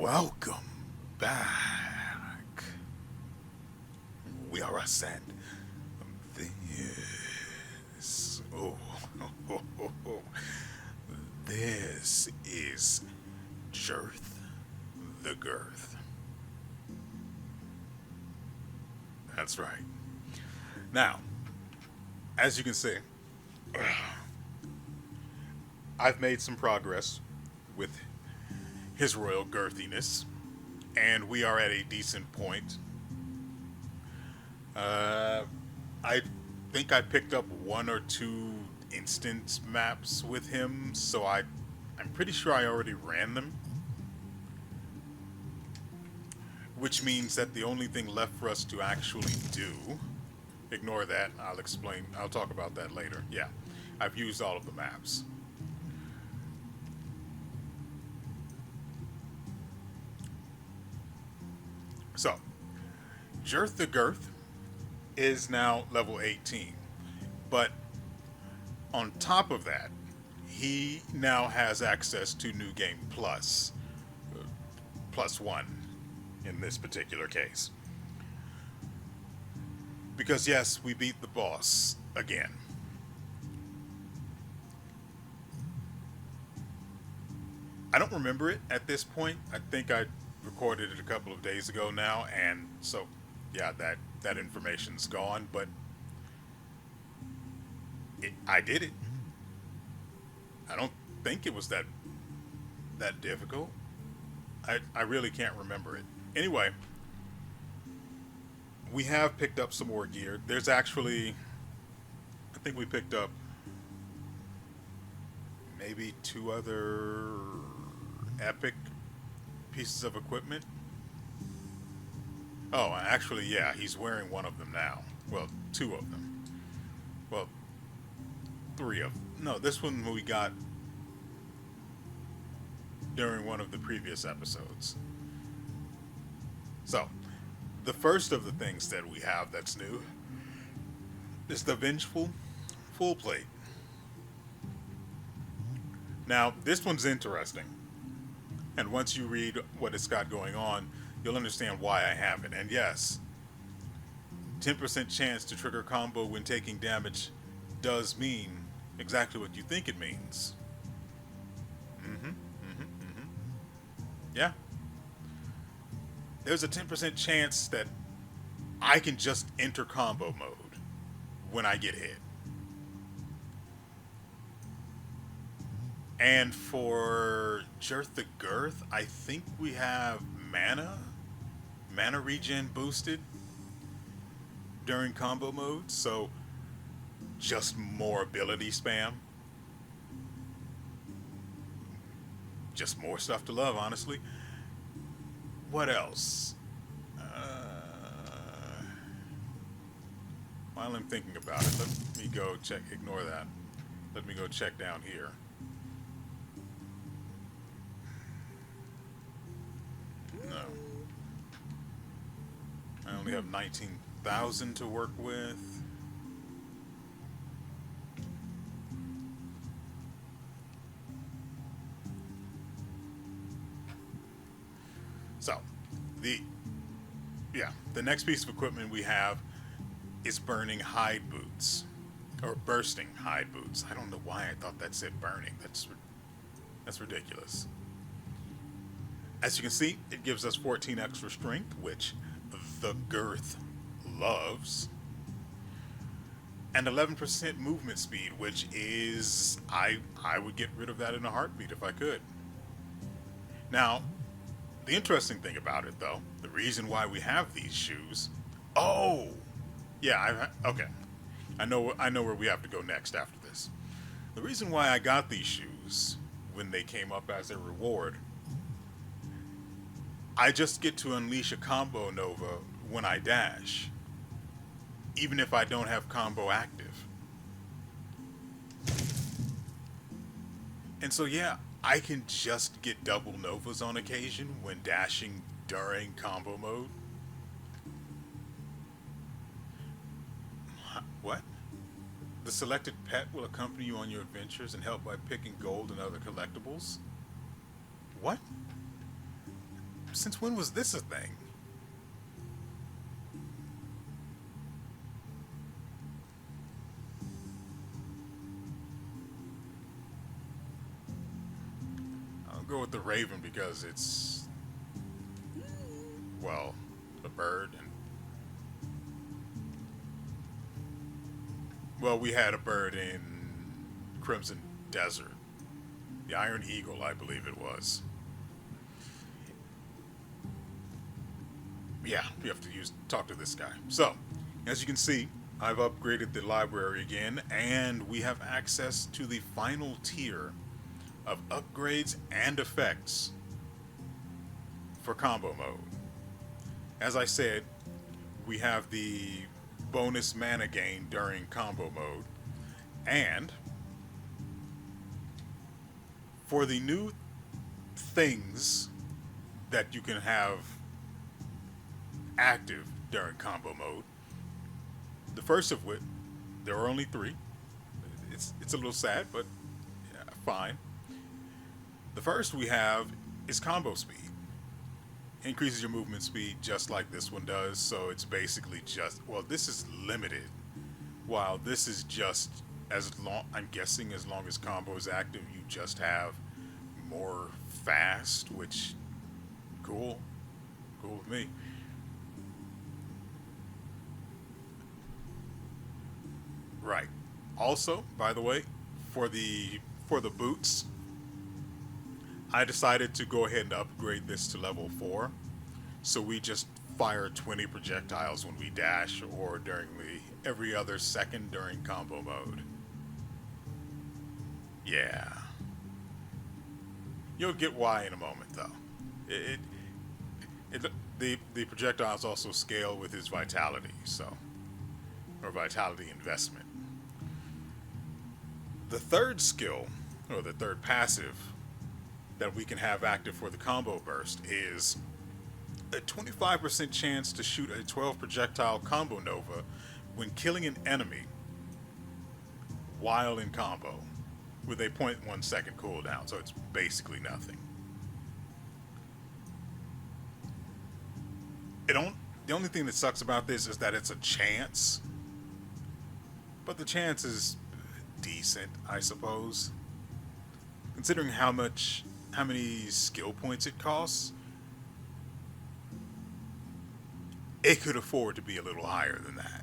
Welcome back. We are us and this. This is Girth the Girth. That's right. Now, as you can see, I've made some progress with his royal girthiness, and we are at a decent point. Uh, I think I picked up one or two instance maps with him, so I'm pretty sure I already ran them, which means that the only thing left for us to actually do, ignore that, I'll talk about that later. Yeah, I've used all of the maps. So, Girth the Girth is now level 18. But on top of that, he now has access to New Game Plus, plus one in this particular case. Because, yes, we beat the boss again. I don't remember it at this point. I think I recorded it a couple of days ago now, and so yeah, that information's gone. But I did it. I don't think it was that difficult. I really can't remember it. Anyway, we have picked up some more gear. There's actually, I think we picked up maybe two other epic pieces of equipment. Oh, actually, yeah, he's wearing one of them now. Well, two of them. Well, three of them. No, this one we got during one of the previous episodes. So, the first of the things that we have that's new is the Vengeful Full Plate. Now, this one's interesting. And once you read what it's got going on, you'll understand why I have it. And yes, 10% chance to trigger combo when taking damage does mean exactly what you think it means. Yeah. There's a 10% chance that I can just enter combo mode when I get hit. And for Girth the Girth, I think we have mana regen boosted during combo mode, so just more ability spam. Just more stuff to love, honestly. What else? While I'm thinking about it, let me go check, ignore that. Let me go check down here. No. I only have 19,000 to work with. So, the next piece of equipment we have is burning hide boots. Or bursting hide boots. I don't know why I thought that said burning. That's ridiculous. As you can see, it gives us 14 extra strength, which the Girth loves. And 11% movement speed, which is, I would get rid of that in a heartbeat if I could. Now, the interesting thing about it, though, the reason why we have these shoes. Oh, yeah. Okay. I know where we have to go next after this. The reason why I got these shoes when they came up as a reward, I just get to unleash a combo nova when I dash, even if I don't have combo active. And so yeah, I can just get double novas on occasion when dashing during combo mode. What? The selected pet will accompany you on your adventures and help by picking gold and other collectibles? What? Since when was this a thing? I'll go with the Raven because it's, well, a bird. And, well, we had a bird in Crimson Desert. The Iron Eagle, I believe it was. Yeah, we have to talk to this guy. So, as you can see, I've upgraded the library again, and we have access to the final tier of upgrades and effects for combo mode. As I said, we have the bonus mana gain during combo mode, and for the new things that you can have active during combo mode, the first of which, there are only three. It's a little sad, but yeah, fine. The first we have is combo speed. Increases your movement speed just like this one does, so it's basically just, well, this is limited, while this is just, as long, I'm guessing as long as combo is active, you just have more fast, which, cool with me. Right. Also, by the way, for the boots, I decided to go ahead and upgrade this to level 4. So we just fire 20 projectiles when we dash, or during the every other second during combo mode. Yeah. You'll get why in a moment, though. The projectiles also scale with his vitality, so, or vitality investment. The third skill, or the third passive, that we can have active for the combo burst is a 25% chance to shoot a 12 projectile combo nova when killing an enemy while in combo, with a 0.1 second cooldown, so it's basically nothing. The only thing that sucks about this is that it's a chance, but the chance is decent, I suppose. Considering how many skill points it costs, it could afford to be a little higher than that.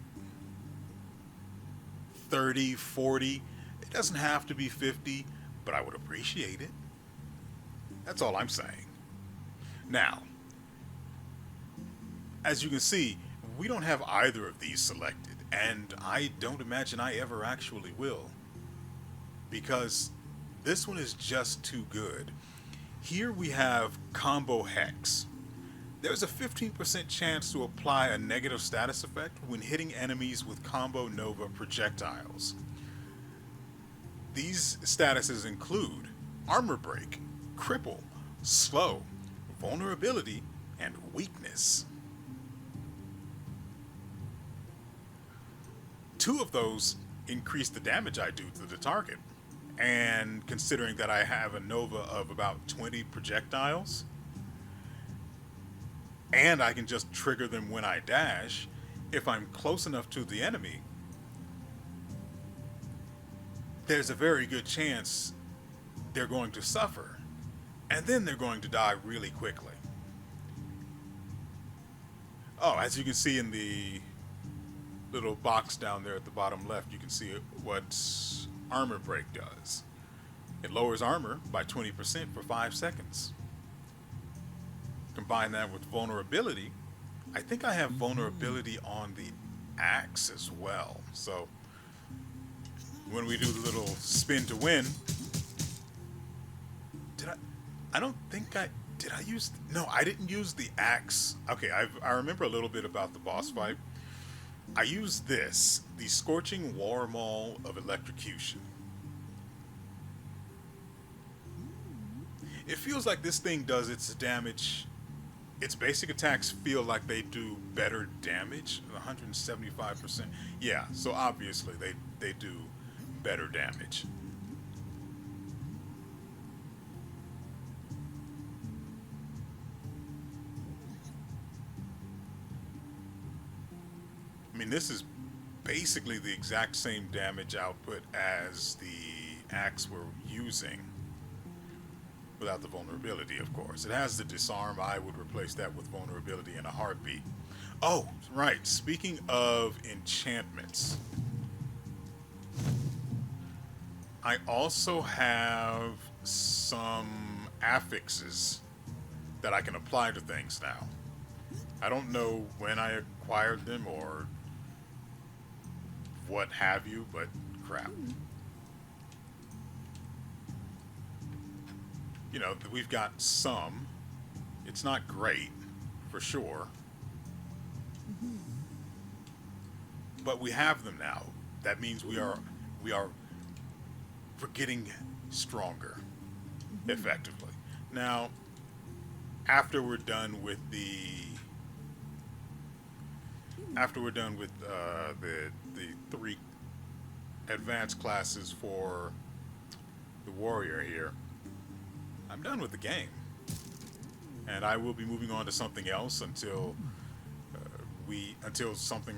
30, 40, it doesn't have to be 50, but I would appreciate it. That's all I'm saying. Now, as you can see, we don't have either of these selected, and I don't imagine I ever actually will, because this one is just too good. Here we have Combo Hex. There's a 15% chance to apply a negative status effect when hitting enemies with Combo Nova projectiles. These statuses include Armor Break, Cripple, Slow, Vulnerability, and Weakness. Two of those increase the damage I do to the target. And considering that I have a Nova of about 20 projectiles, and I can just trigger them when I dash, if I'm close enough to the enemy, there's a very good chance they're going to suffer, and then they're going to die really quickly. Oh, as you can see in the little box down there at the bottom left, you can see what Armor Break does. It lowers armor by 20% for 5 seconds. Combine that with Vulnerability. I think I have Vulnerability on the axe as well. So when we do the little spin to win, I don't think did I use, no, I didn't use the axe. Okay, I remember a little bit about the boss fight. I used this, the Scorching War Maul of Electrocution. It feels like this thing does its damage, its basic attacks feel like they do better damage, 175%. Yeah, so obviously they do better damage. I mean, this is basically the exact same damage output as the axe we're using, without the vulnerability, of course. It has the disarm. I would replace that with vulnerability in a heartbeat. Oh, right. Speaking of enchantments, I also have some affixes that I can apply to things now. I don't know when I acquired them or what have you, but crap. You know, we've got some. It's not great, for sure, but we have them now. That means we are we're getting stronger, effectively. Now, after we're done with the three advanced classes for the warrior here, I'm done with the game, and I will be moving on to something else until something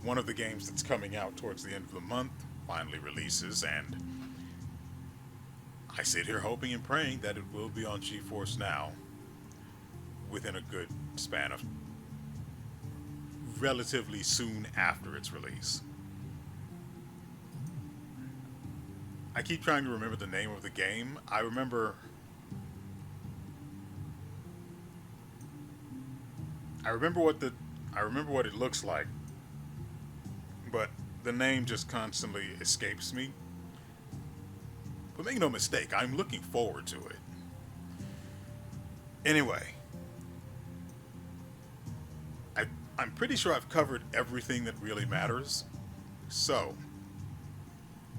one of the games that's coming out towards the end of the month finally releases, and I sit here hoping and praying that it will be on GeForce Now within a good span of relatively soon after its release. I keep trying to remember the name of the game. I remember what it looks like, but the name just constantly escapes me. But make no mistake, I'm looking forward to it. Anyway, I'm pretty sure I've covered everything that really matters. So,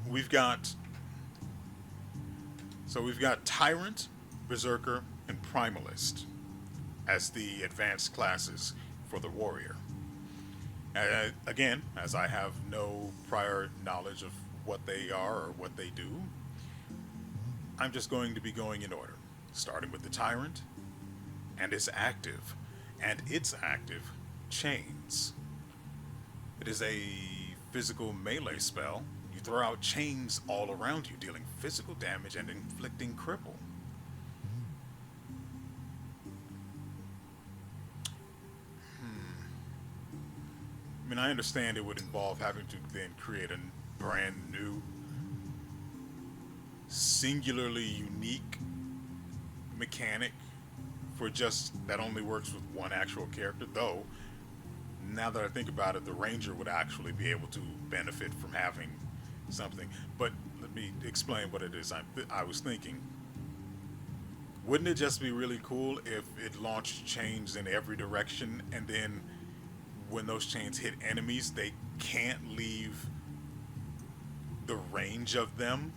we've got we've got Tyrant, Berserker, and Primalist as the advanced classes for the warrior. Again, as I have no prior knowledge of what they are or what they do, I'm just going to be going in order, starting with the Tyrant and its active, Chains. It is a physical melee spell. You throw out chains all around you, dealing physical damage and inflicting cripple. I mean, I understand it would involve having to then create a brand new, singularly unique mechanic for just that only works with one actual character, though now that I think about it, the ranger would actually be able to benefit from having something. But let me explain what it is I was thinking. Wouldn't it just be really cool if it launched chains in every direction, and then when those chains hit enemies, they can't leave the range of them?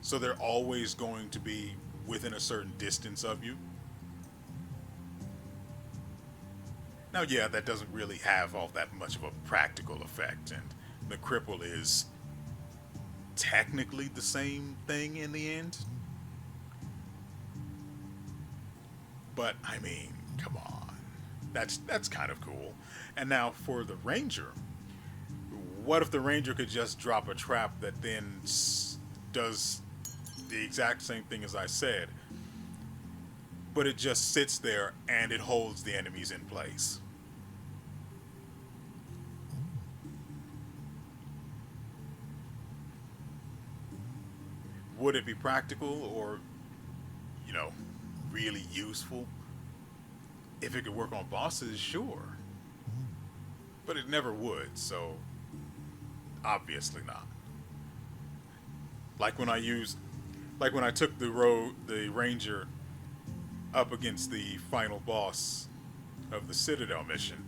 So they're always going to be within a certain distance of you. Now, yeah, that doesn't really have all that much of a practical effect, and the cripple is technically the same thing in the end. But I mean, come on, that's kind of cool. And now for the ranger, what if the ranger could just drop a trap that then does the exact same thing as I said, but it just sits there and it holds the enemies in place? Would it be practical or, you know, really useful? If it could work on bosses, sure. But it never would, so obviously not. Like when I used, like when I took the ranger up against the final boss of the Citadel mission,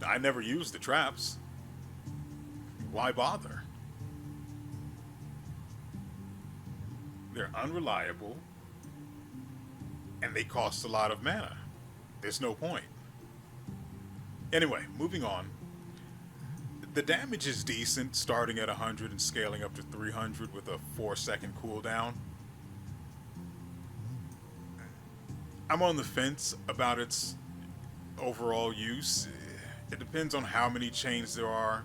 I never used the traps. Why bother? They're unreliable, and they cost a lot of mana. There's no point. Anyway, moving on. The damage is decent, starting at 100 and scaling up to 300 with a 4-second cooldown. I'm on the fence about its overall use. It depends on how many chains there are,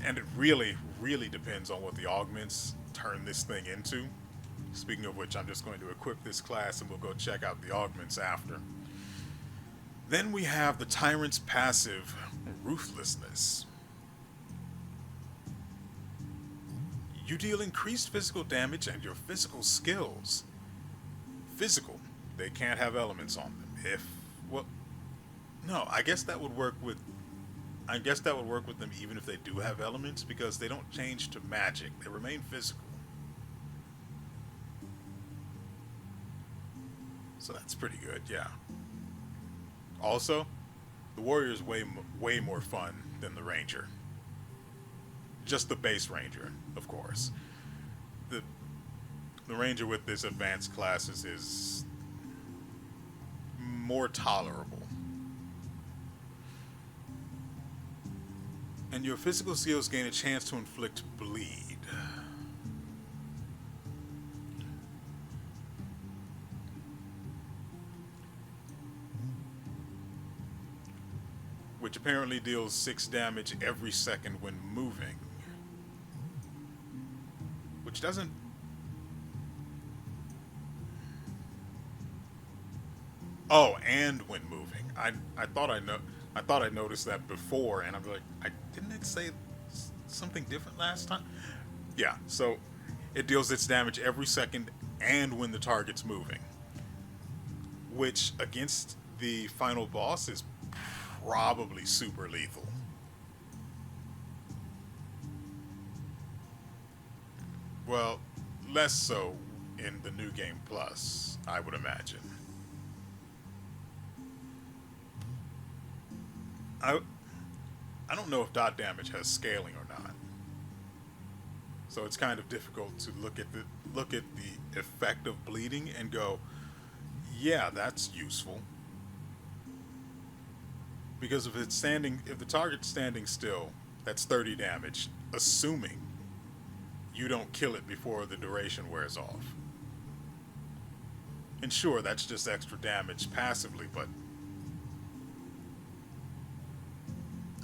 and it really, really depends on what the augments turn this thing into. Speaking of which, I'm just going to equip this class and we'll go check out the augments after. Then we have the Tyrant's passive, Ruthlessness. You deal increased physical damage and your physical skills. Physical. They can't have elements on them. Well, no, I guess that would work with them even if they do have elements, because they don't change to magic. They remain physical. So that's pretty good, yeah. Also, the warrior is way more fun than the ranger. Just the base ranger, of course. The ranger with this advanced classes is more tolerable. And your physical skills gain a chance to inflict bleed. Which apparently deals 6 damage every second when moving. Which doesn't... Oh, and when moving. I thought I noticed that before, and I'm like, didn't it say something different last time? Yeah, so it deals its damage every second and when the target's moving. Which, against the final boss, is probably super lethal. Well, less so in the New Game Plus, I would imagine. I don't know if dot damage has scaling or not, so it's kind of difficult to look at the effect of bleeding and go, yeah, that's useful. Because if the target's standing still, that's 30 damage, assuming you don't kill it before the duration wears off. And sure, that's just extra damage passively, but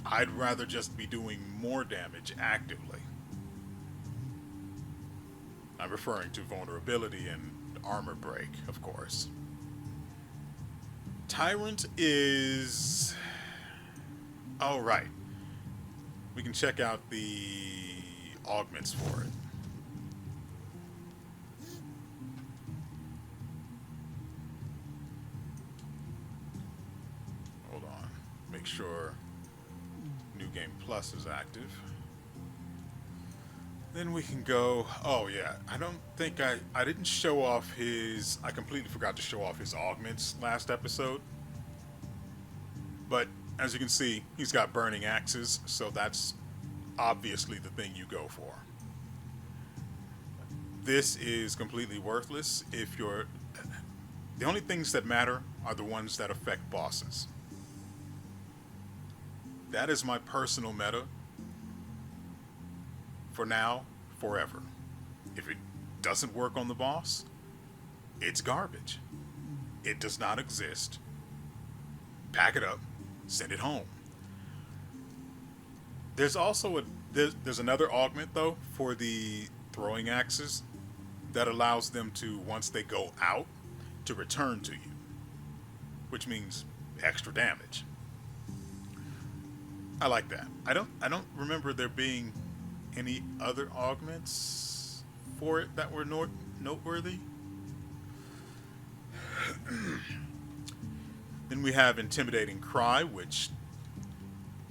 I'd rather just be doing more damage actively. I'm referring to vulnerability and armor break, of course. Tyrant is... Oh, right. We can check out the augments for it. Hold on. Make sure New Game Plus is active. Then we can go... Oh, yeah. I don't think I didn't show off his... I completely forgot to show off his augments last episode. But... as you can see, he's got burning axes, so that's obviously the thing you go for. This is completely worthless if you're... The only things that matter are the ones that affect bosses. That is my personal meta. For now, forever. If it doesn't work on the boss, it's garbage. It does not exist. Pack it up. Send it home. There's also there's another augment though for the throwing axes that allows them to, once they go out, to return to you, which means extra damage. I like that. I don't remember there being any other augments for it that were noteworthy. Then we have Intimidating Cry, which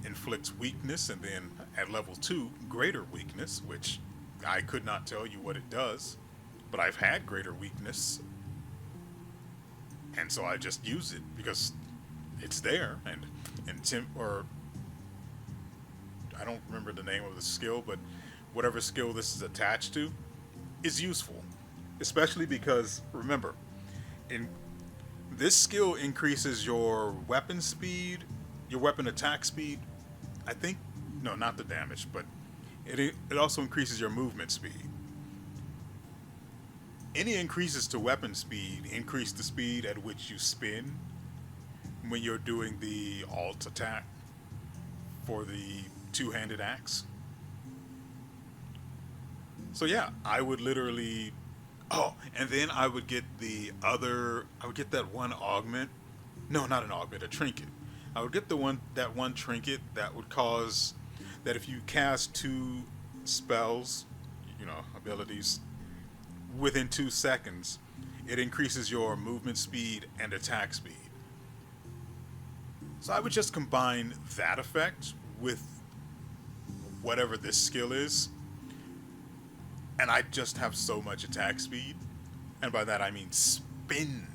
inflicts weakness, and then at level 2, Greater Weakness, which I could not tell you what it does, but I've had Greater Weakness, and so I just use it because it's there, and I don't remember the name of the skill, but whatever skill this is attached to is useful, especially because, remember, this skill increases your weapon speed, your weapon attack speed. I think, no, not the damage, but it also increases your movement speed. Any increases to weapon speed increase the speed at which you spin when you're doing the alt attack. for the two-handed axe. So yeah, I would literally. Oh, and then I would get the other. I would get that one augment. No, not an augment, a trinket. I would get that one trinket that would cause that if you cast two spells, abilities within 2 seconds, it increases your movement speed and attack speed. So I would just combine that effect with whatever this skill is, and I just have so much attack speed, and by that I mean spin.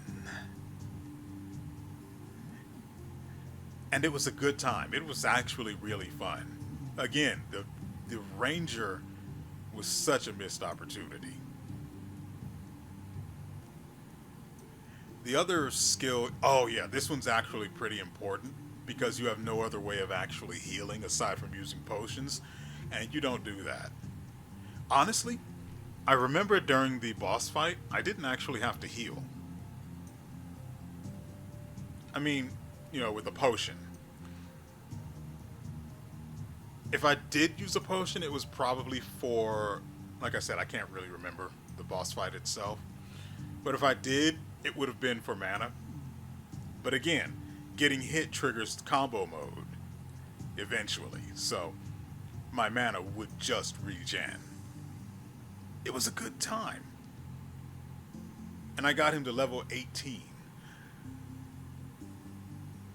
And it was a good time. It was actually really fun. Again, the ranger was such a missed opportunity. The other skill, oh yeah, this one's actually pretty important because you have no other way of actually healing aside from using potions, and you don't do that. Honestly, I remember during the boss fight, I didn't actually have to heal. I mean, with a potion. If I did use a potion, it was probably for, like I said, I can't really remember the boss fight itself. But if I did, it would have been for mana. But again, getting hit triggers combo mode eventually. So my mana would just regen. It was a good time. And I got him to level 18.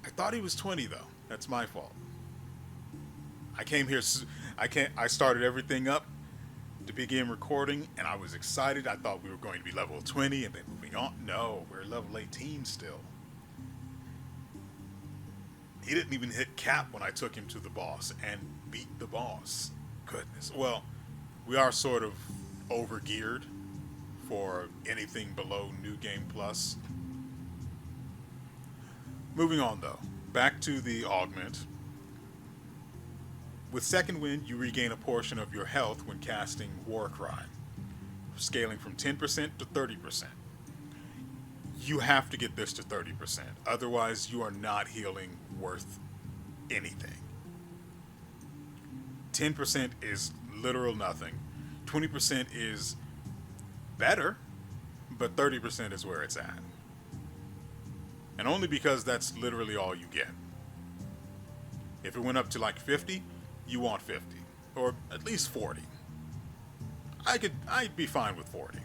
I thought he was 20 though. That's my fault. I came here, I started everything up to begin recording, and I was excited. I thought we were going to be level 20 and then moving on. No, we're level 18 still. He didn't even hit cap when I took him to the boss and beat the boss. Goodness. Well, we are sort of over-geared for anything below New Game Plus. Moving on, though. Back to the augment. With Second Wind, you regain a portion of your health when casting Warcry, scaling from 10% to 30%. You have to get this to 30%, otherwise you are not healing worth anything. 10% is literal nothing. 20% is better, but 30% is where it's at. And only because that's literally all you get. If it went up to like 50, you want 50, or at least 40. I'd be fine with 40.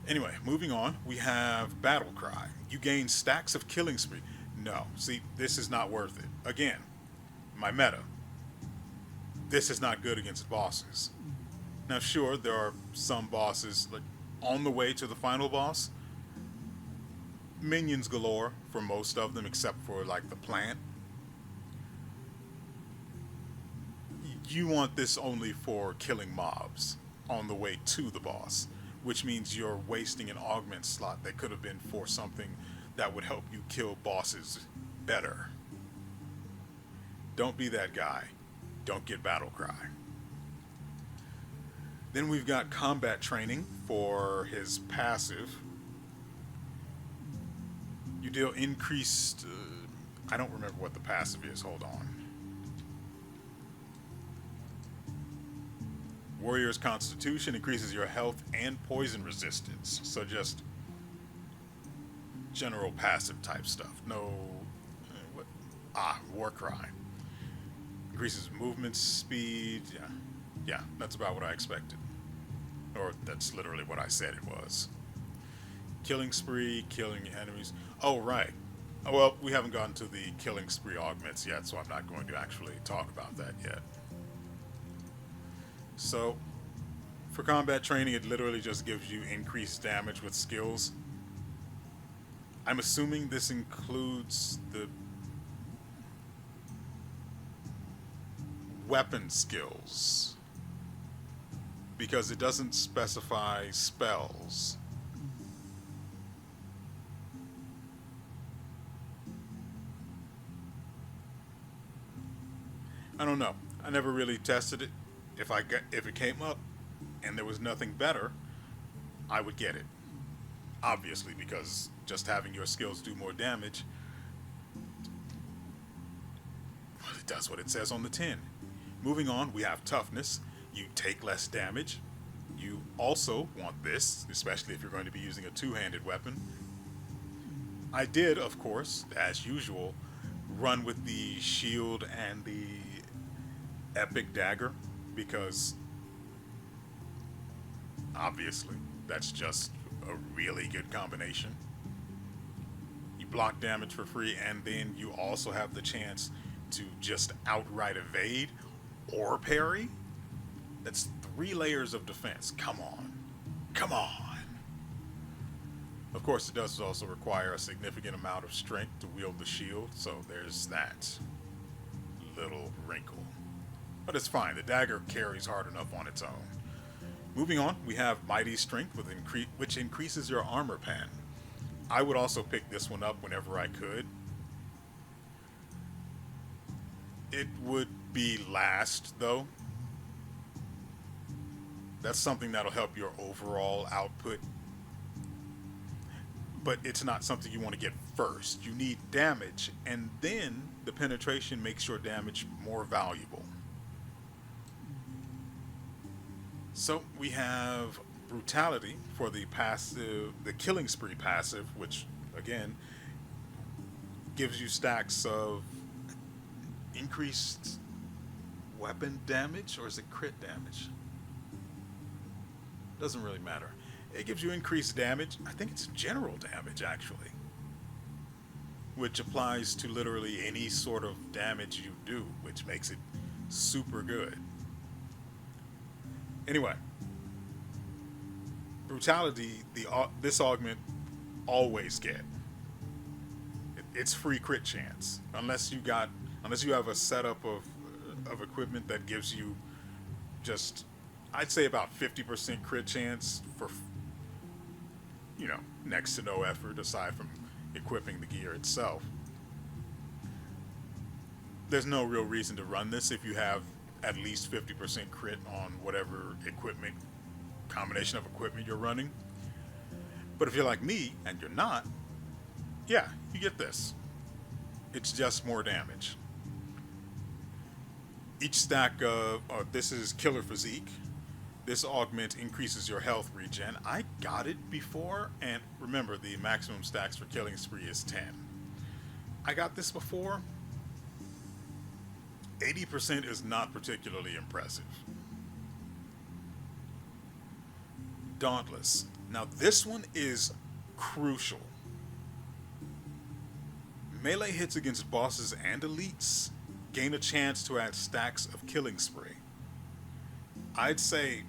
Anyway, moving on, we have Battle Cry. You gain stacks of killing spree. No, see, this is not worth it. Again, my meta. This is not good against bosses. Now, sure, there are some bosses like on the way to the final boss. Minions galore for most of them, except for like the plant. You want this only for killing mobs on the way to the boss, which means you're wasting an augment slot that could have been for something that would help you kill bosses better. Don't be that guy. Don't get Battle Cry. Then we've got combat training for his passive. You deal increased... I don't remember what the passive is. Hold on. WeArEuS Constitution increases your health and poison resistance. So just general passive type stuff. No... Warcry. Increases movement speed. Yeah, that's about what I expected. Or that's literally what I said it was. Killing spree, killing enemies. Oh, right. Well, we haven't gotten to the killing spree augments yet, so I'm not going to actually talk about that yet. So, for combat training, it literally just gives you increased damage with skills. I'm assuming this includes the weapon skills, because it doesn't specify spells. I don't know. I never really tested it. If it came up and there was nothing better, I would get it. Obviously, because just having your skills do more damage It does what it says on the tin. Moving on, we have toughness. You take less damage. You also want this, especially if you're going to be using a two-handed weapon. I did, of course, as usual, run with the shield and the epic dagger because obviously that's just a really good combination. You block damage for free, and then you also have the chance to just outright evade or parry. That's 3 layers of defense. Come on. Come on. Of course, it does also require a significant amount of strength to wield the shield, so there's that little wrinkle. But it's fine. The dagger carries hard enough on its own. Moving on, we have Mighty Strength, which increases your armor pen. I would also pick this one up whenever I could. It would be last, though. That's something that'll help your overall output. But it's not something you want to get first. You need damage, and then the penetration makes your damage more valuable. So we have Brutality for the passive, the Killing Spree passive, which again gives you stacks of increased weapon damage, or is it crit damage? Doesn't really matter. It gives you increased damage. I think it's general damage, actually, which applies to literally any sort of damage you do, which makes it super good. Anyway, Brutality, this augment always get. It's free crit chance, unless you have a setup of equipment that gives you just, I'd say, about 50% crit chance for, next to no effort aside from equipping the gear itself. There's no real reason to run this if you have at least 50% crit on whatever combination of equipment you're running. But if you're like me and you're not, yeah, you get this. It's just more damage. Each stack of, this is Killer Physique. This augment increases your health regen. I got it before, and remember, the maximum stacks for Killing Spree is 10. I got this before. 80% is not particularly impressive. Dauntless. Now this one is crucial. Melee hits against bosses and elites gain a chance to add stacks of Killing Spree. I'd say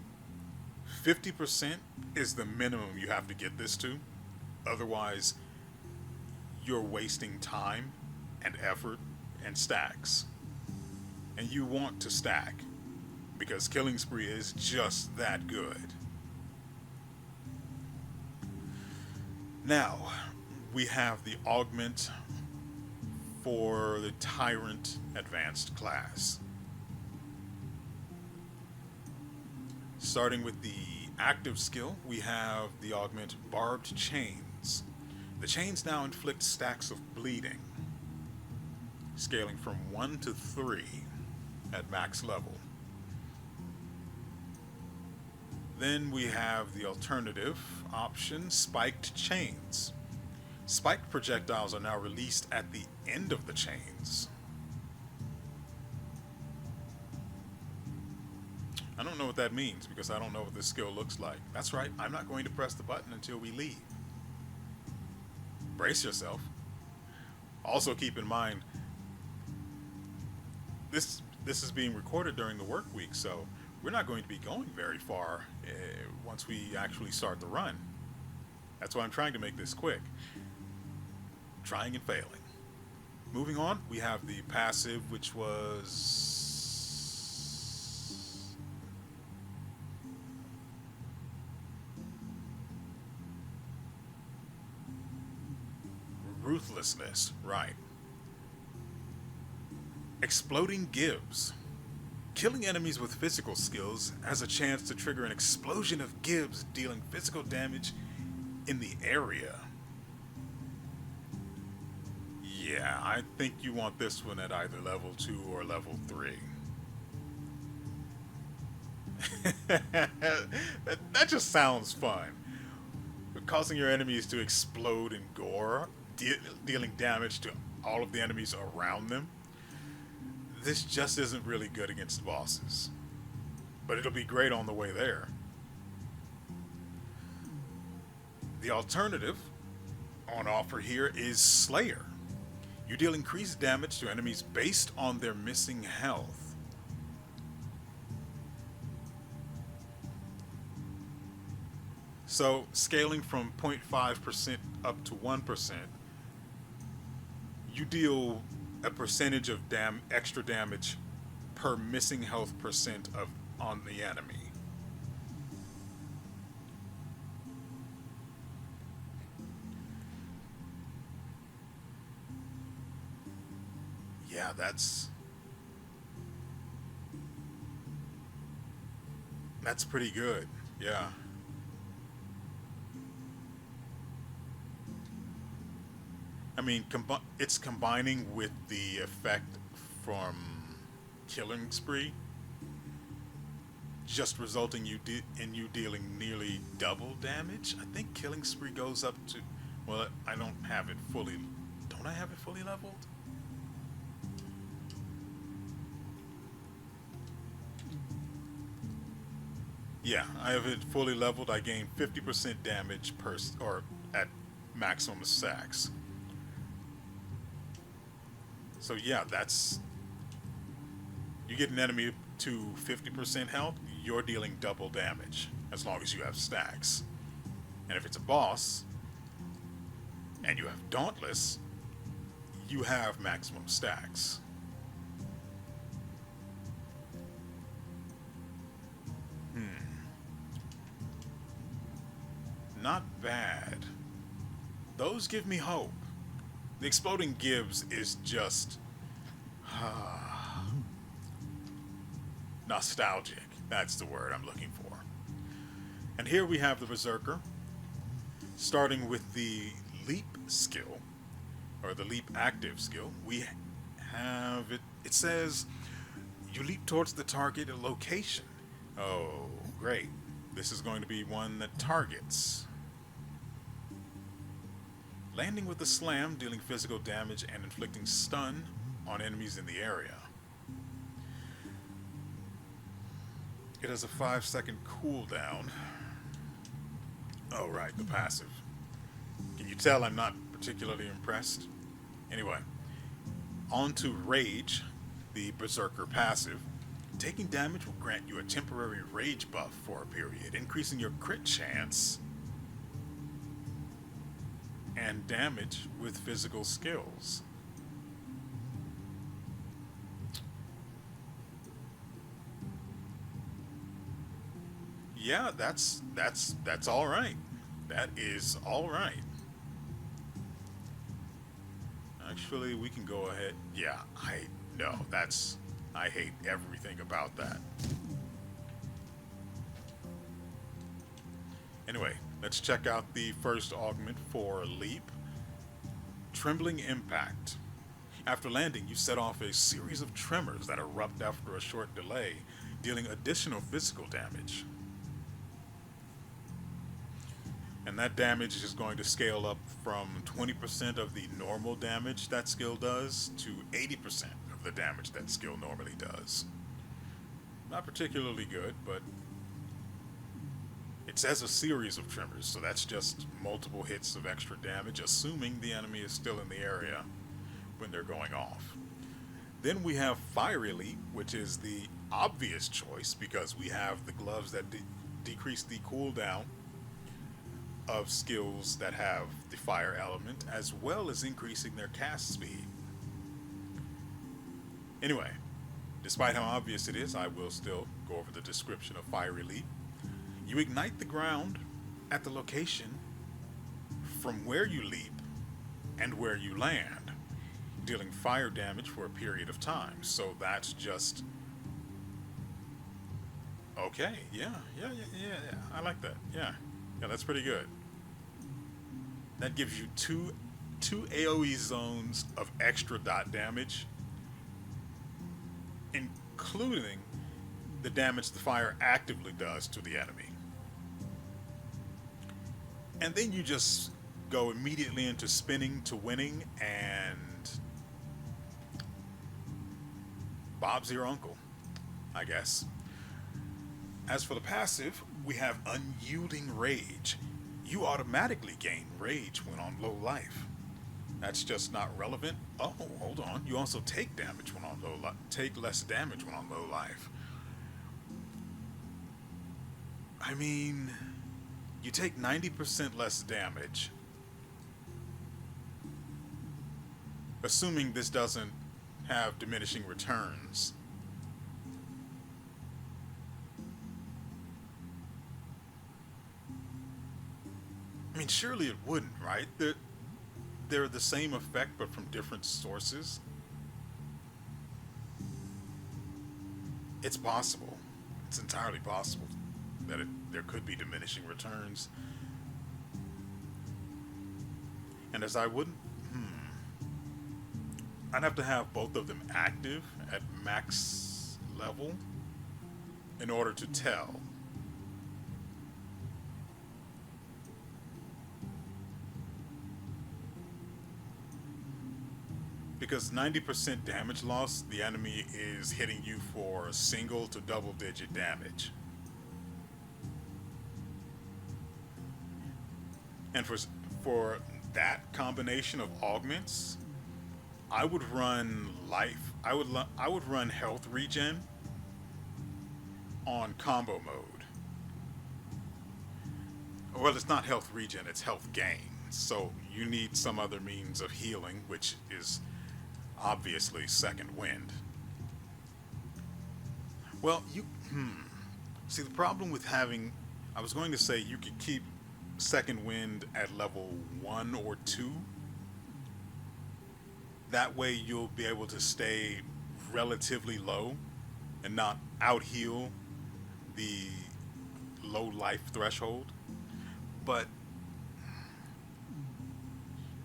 50% is the minimum you have to get this to. Otherwise, you're wasting time and effort and stacks. And you want to stack, because Killing Spree is just that good. Now, we have the augment for the Tyrant Advanced class. Starting with the active skill, we have the augment Barbed Chains. The chains now inflict stacks of bleeding, scaling from 1 to 3 at max level. Then we have the alternative option, Spiked Chains. Spiked projectiles are now released at the end of the chains. I don't know what that means because I don't know what this skill looks like. That's right, I'm not going to press the button until we leave. Brace yourself. Also keep in mind, this is being recorded during the work week, so we're not going to be going very far once we actually start the run. That's why I'm trying to make this quick. Trying and failing. Moving on, we have the passive, which was Ruthlessness, right. Exploding Gibbs. Killing enemies with physical skills has a chance to trigger an explosion of Gibbs, dealing physical damage in the area. Yeah, I think you want this one at either level 2 or level 3. That just sounds fun. Causing your enemies to explode in gore, dealing damage to all of the enemies around them. This just isn't really good against bosses. But it'll be great on the way there. The alternative on offer here is Slayer. You deal increased damage to enemies based on their missing health. So, scaling from 0.5% up to 1%, you deal a percentage of extra damage per missing health percent of on the enemy. Yeah, that's pretty good. Yeah. I mean, it's combining with the effect from Killing Spree, just resulting in you dealing nearly double damage. I think Killing Spree goes up to. Well, I don't have it fully. Don't I have it fully leveled? Yeah, I have it fully leveled. I gain 50% damage per or at maximum stacks. So yeah, that's you get an enemy to 50% health, you're dealing double damage as long as you have stacks. And if it's a boss and you have Dauntless, you have maximum stacks. Not bad. Those give me hope. The Exploding Gibbs is just nostalgic. That's the word I'm looking for. And here we have the Berserker, starting with the leap skill, or the leap active skill. We have it. It says you leap towards the target location. Oh, great. This is going to be one that targets. Landing with a slam, dealing physical damage and inflicting stun on enemies in the area. It has a 5-second cooldown. Oh, right, the passive. Can you tell I'm not particularly impressed? Anyway, on to Rage, the Berserker passive. Taking damage will grant you a temporary rage buff for a period, increasing your crit chance and damage with physical skills. Yeah, that's all right. That is all right. Actually, we can go ahead. Yeah, I hate everything about that. Anyway, let's check out the first augment for Leap. Trembling Impact. After landing, you set off a series of tremors that erupt after a short delay, dealing additional physical damage. And that damage is going to scale up from 20% of the normal damage that skill does to 80% of the damage that skill normally does. Not particularly good, but it says a series of tremors, so that's just multiple hits of extra damage, assuming the enemy is still in the area when they're going off. Then we have Fiery Leap, which is the obvious choice because we have the gloves that decrease the cooldown of skills that have the fire element, as well as increasing their cast speed. Anyway, despite how obvious it is, I will still go over the description of Fiery Leap. You ignite the ground at the location from where you leap and where you land, dealing fire damage for a period of time. So that's just okay. Yeah. I like that. Yeah, that's pretty good. That gives you 2 2 AoE zones of extra dot damage, including the damage the fire actively does to the enemy. And then you just go immediately into spinning to winning, and Bob's your uncle, I guess. As for the passive, we have Unyielding Rage. You automatically gain rage when on low life. That's just not relevant. Oh, hold on. You also take damage when on low life. Take less damage when on low life. I mean, you take 90% less damage. Assuming this doesn't have diminishing returns. I mean, surely it wouldn't, right? They're the same effect, but from different sources. It's possible. It's entirely possible that there could be diminishing returns. And as I wouldn't... I'd have to have both of them active at max level in order to tell. Because 90% damage loss, the enemy is hitting you for single to double digit damage. And for that combination of augments, I would run life. I would run health regen on combo mode. Well, it's not health regen, it's health gain. So you need some other means of healing, which is obviously second wind. Well, see, the problem with having, I was going to say you could keep second wind at level 1 or 2. That way you'll be able to stay relatively low and not out heal the low life threshold. But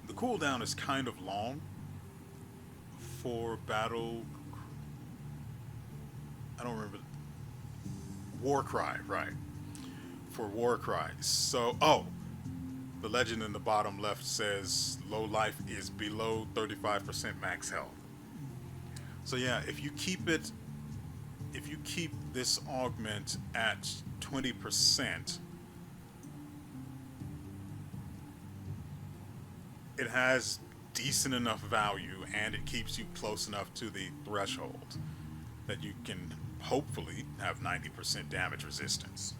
the cooldown is kind of long for battle. I don't remember. Warcry, right. For Warcry. So, the legend in the bottom left says low life is below 35% max health. So yeah, if you keep this augment at 20%, it has decent enough value and it keeps you close enough to the threshold that you can hopefully have 90% damage resistance,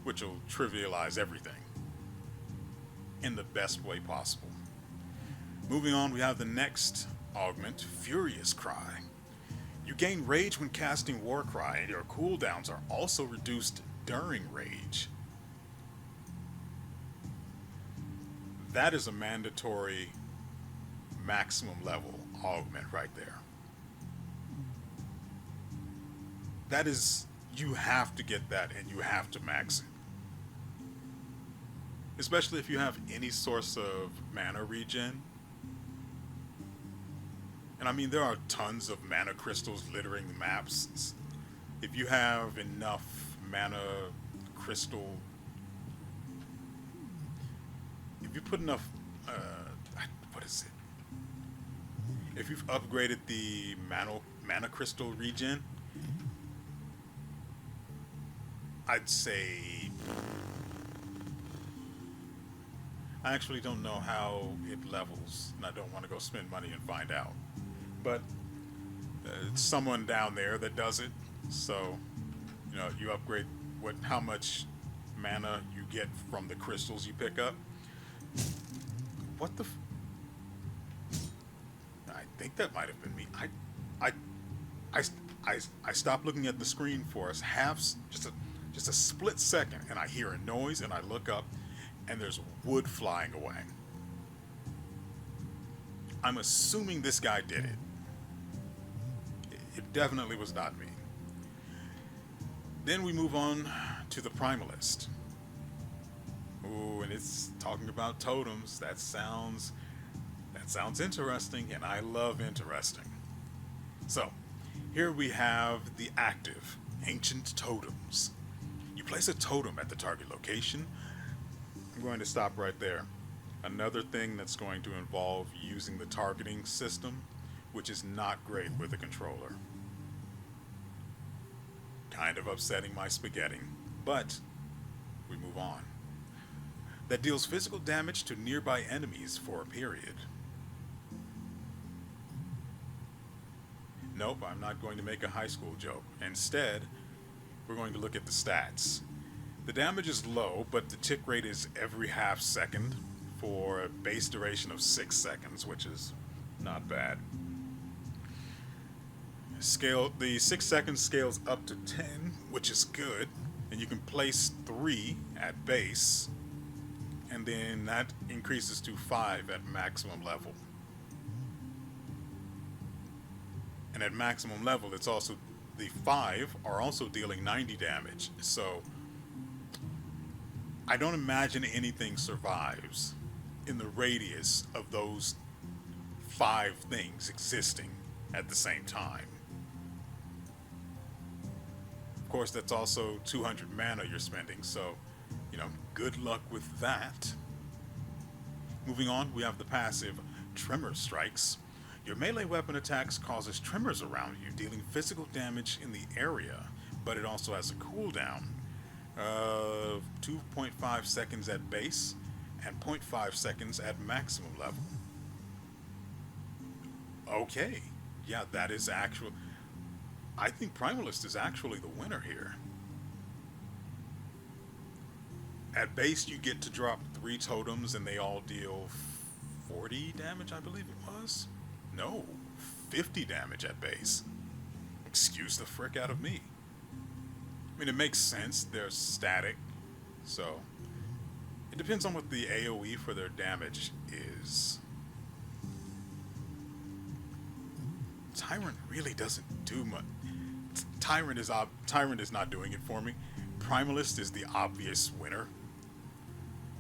which will trivialize everything in the best way possible. Moving on, we have the next augment, Furious Cry. You gain rage when casting Warcry, and your cooldowns are also reduced during rage. That is a mandatory maximum level augment right there. That is, you have to get that and you have to max it. Especially if you have any source of mana regen. And I mean, there are tons of mana crystals littering the maps. If you have enough mana crystal, if you put enough, what is it? If you've upgraded the mana crystal regen, I'd say, I actually don't know how it levels, and I don't want to go spend money and find out. But it's someone down there that does it. So, you upgrade how much mana you get from the crystals you pick up. What the? I think that might have been me. I stopped looking at the screen for us just a split second, and I hear a noise, and I look up, and there's wood flying away. I'm assuming this guy did it. It definitely was not me. Then we move on to the Primalist. Ooh, and it's talking about totems. That sounds interesting, and I love interesting. So, here we have the active ancient totems. You place a totem at the target location. I'm going to stop right there. Another thing that's going to involve using the targeting system, which is not great with a controller. Kind of upsetting my spaghetti, but we move on. That deals physical damage to nearby enemies for a period. Nope, I'm not going to make a high school joke. Instead, we're going to look at the stats. The damage is low, but the tick rate is every half second for a base duration of 6 seconds, which is not bad. The 6 seconds scales up to 10, which is good, and you can place 3 at base, and then that increases to 5 at maximum level. And at maximum level, it's also the 5 are also dealing 90 damage. So I don't imagine anything survives in the radius of those 5 things existing at the same time. Of course, that's also 200 mana you're spending, so, good luck with that. Moving on, we have the passive Tremor Strikes. Your melee weapon attacks causes tremors around you, dealing physical damage in the area, but it also has a cooldown of 2.5 seconds at base and 0.5 seconds at maximum level. Okay, yeah, that is actual. I think Primalist is actually the winner here. At base, you get to drop 3 totems and they all deal 40 damage, I believe it was. No, 50 damage at base. Excuse the frick out of me. I mean, it makes sense. They're static, so it depends on what the AoE for their damage is. Tyrant really doesn't do much. Tyrant is not doing it for me. Primalist is the obvious winner.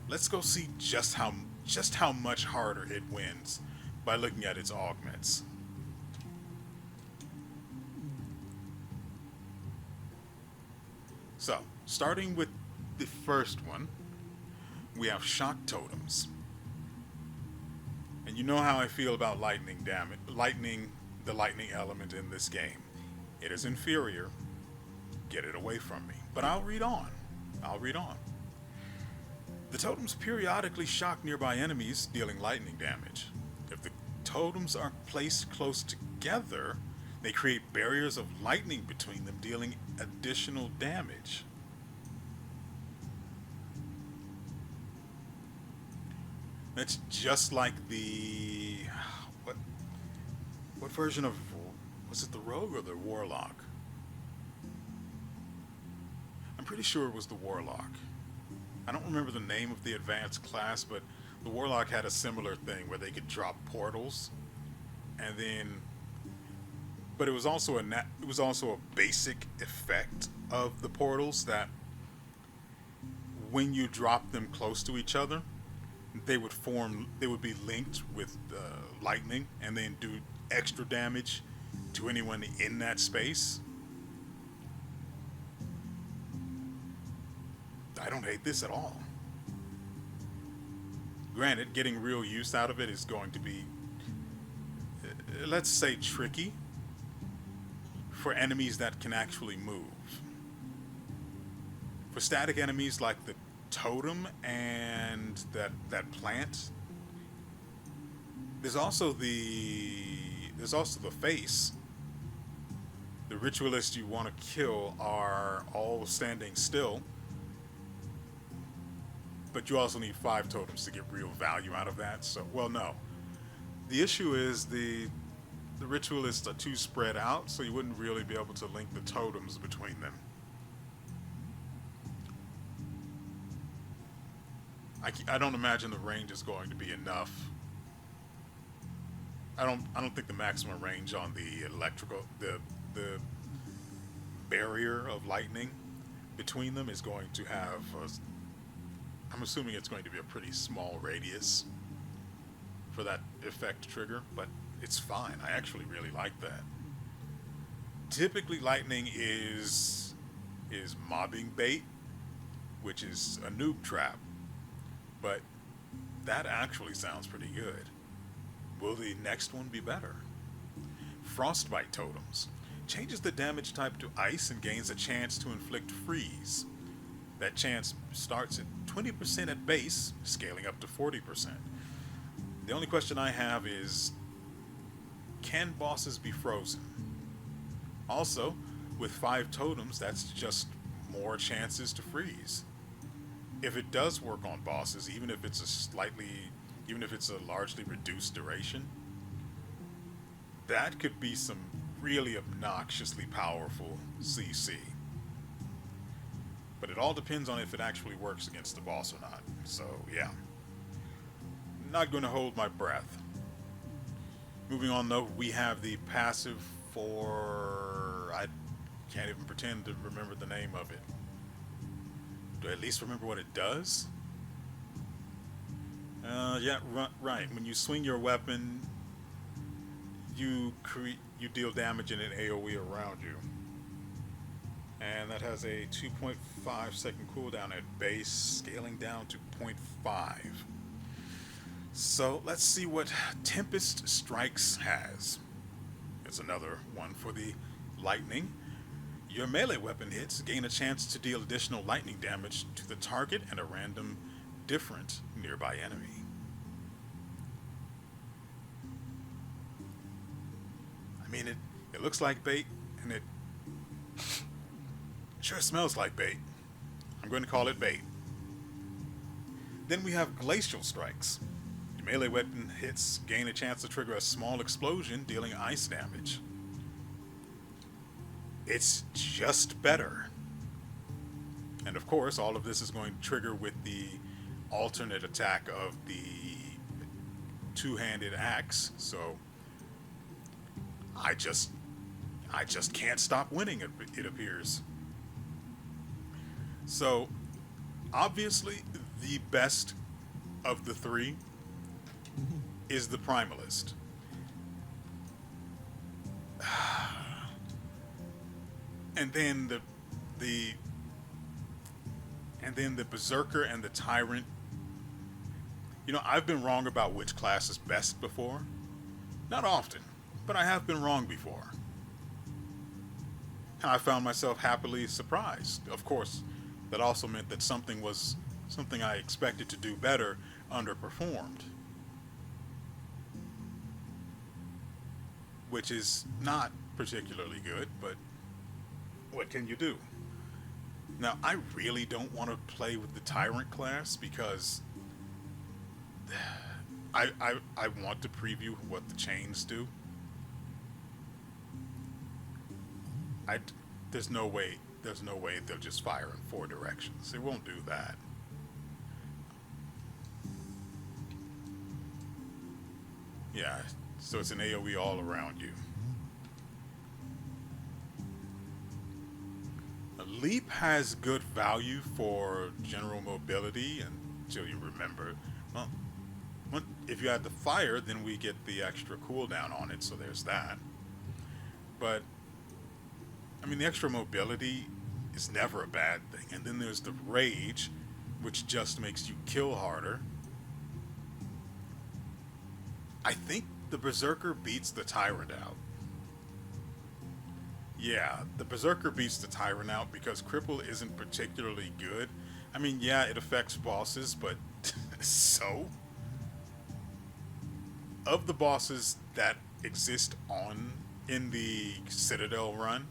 Let's go see just how much harder it wins by looking at its augments. So, starting with the first one, we have shock totems. And you know how I feel about lightning damage, the lightning element in this game. It is inferior. Get it away from me. But I'll read on. The totems periodically shock nearby enemies, dealing lightning damage. If the totems are placed close together, they create barriers of lightning between them, dealing additional damage. That's just like the... What version of... Was it the Rogue or the Warlock? I'm pretty sure it was the Warlock. I don't remember the name of the advanced class, but the Warlock had a similar thing where they could drop portals, and then... But it was also a basic effect of the portals that when you drop them close to each other, they would be linked with lightning and then do extra damage to anyone in that space. I don't hate this at all. Granted, getting real use out of it is going to be, let's say, tricky for enemies that can actually move. For static enemies like the totem and that plant, there's also the face. The ritualists you want to kill are all standing still, but you also need 5 totems to get real value out of that. So, well, no. The issue is the ritualists are too spread out, so you wouldn't really be able to link the totems between them. I don't imagine the range is going to be enough. I don't think the maximum range on the the barrier of lightning between them is going to have I'm assuming it's going to be a pretty small radius for that effect trigger, but it's fine. I actually really like that. Typically, lightning is mobbing bait, which is a noob trap, but that actually sounds pretty good. Will the next one be better? Frostbite totems changes the damage type to ice and gains a chance to inflict freeze. That chance starts at 20% at base, scaling up to 40%. The only question I have is, can bosses be frozen? Also, with 5 totems, that's just more chances to freeze. If it does work on bosses, even if it's a largely reduced duration, that could be some really obnoxiously powerful CC. But it all depends on if it actually works against the boss or not. So, yeah. Not going to hold my breath. Moving on, though, we have the passive for... I can't even pretend to remember the name of it. Do I at least remember what it does? Yeah, right. When you swing your weapon, you deal damage in an AoE around you. And that has a 2.5 second cooldown at base, scaling down to 0.5. So let's see what Tempest Strikes has. It's another one for the lightning. Your melee weapon hits gain a chance to deal additional lightning damage to the target and a random different nearby enemy. I mean, it looks like bait, and it sure smells like bait. I'm going to call it bait. Then we have Glacial Strikes. Your melee weapon hits gain a chance to trigger a small explosion, dealing ice damage. It's just better. And of course, all of this is going to trigger with the alternate attack of the two-handed axe. So I just can't stop winning, it appears. So obviously the best of the three is the Primalist. And then the Berserker and the Tyrant. You know, I've been wrong about which class is best before. Not often, but I have been wrong before. And I found myself happily surprised. Of course, that also meant that something I expected to do better underperformed. Which is not particularly good, but what can you do? Now, I really don't want to play with the Tyrant class because I want to preview what the chains do. There's no way they'll just fire in 4 directions. It won't do that. Yeah, so it's an AoE all around you. Leap has good value for general mobility until you remember. Well, if you add the fire, then we get the extra cooldown on it, so there's that. But, I mean, the extra mobility is never a bad thing. And then there's the rage, which just makes you kill harder. I think the Berserker beats the Tyrant out. Yeah, the Berserker beats the Tyrant out because Cripple isn't particularly good. I mean, yeah, it affects bosses, but so? Of the bosses that exist in the Citadel run,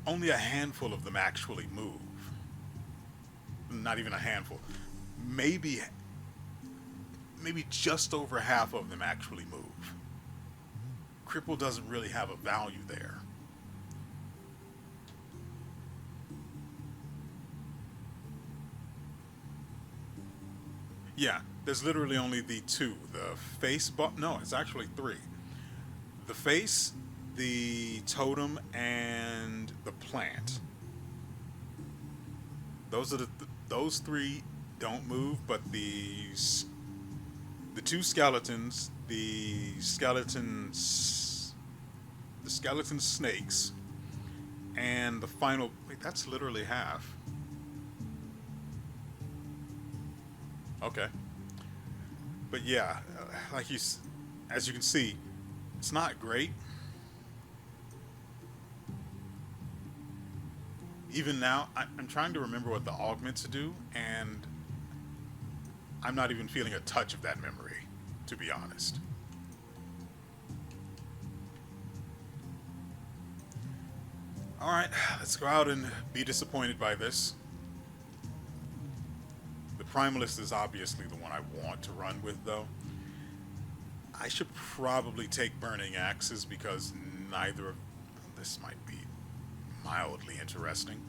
only a handful of them actually move. Not even a handful. Maybe just over half of them actually move. Cripple doesn't really have a value there. Yeah, there's literally only the 2. The face boss. No, it's actually 3. The face, the totem, and the plant. Those are those three don't move, but the two skeletons, the skeleton snakes, and the final. Wait, that's literally half. Okay, but yeah, like as you can see, it's not great. Even now, I'm trying to remember what the augments do, and I'm not even feeling a touch of that memory, to be honest. Alright, let's go out and be disappointed by this. The Primalist is obviously the one I want to run with, though. I should probably take Burning Axes because neither of this might be mildly interesting.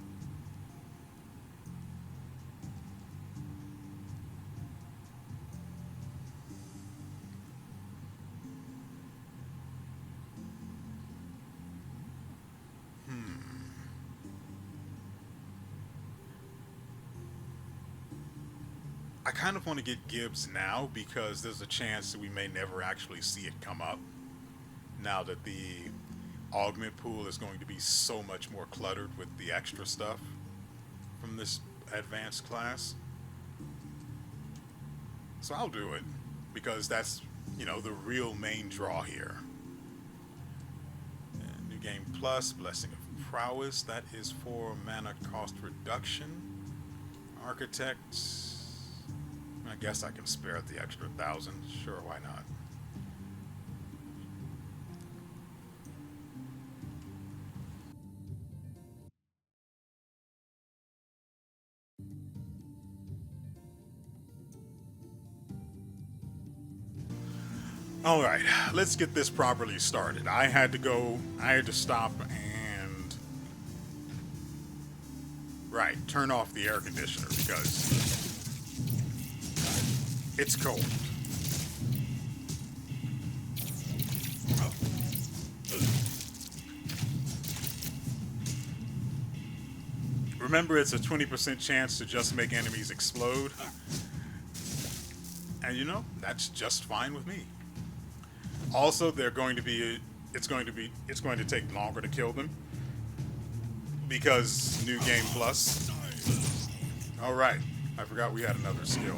I kind of want to get Gibbs now because there's a chance that we may never actually see it come up now that the augment pool is going to be so much more cluttered with the extra stuff from this advanced class. So I'll do it because that's, the real main draw here. And New Game Plus, Blessing of Prowess, that is for mana cost reduction. Architect, I guess I can spare the extra 1,000. Sure, why not? All right, let's get this properly started. I had to stop and, right, turn off the air conditioner because it's cold. Remember, it's a 20% chance to just make enemies explode. And that's just fine with me. Also, it's going to take longer to kill them because New Game Plus. All right, I forgot we had another skill.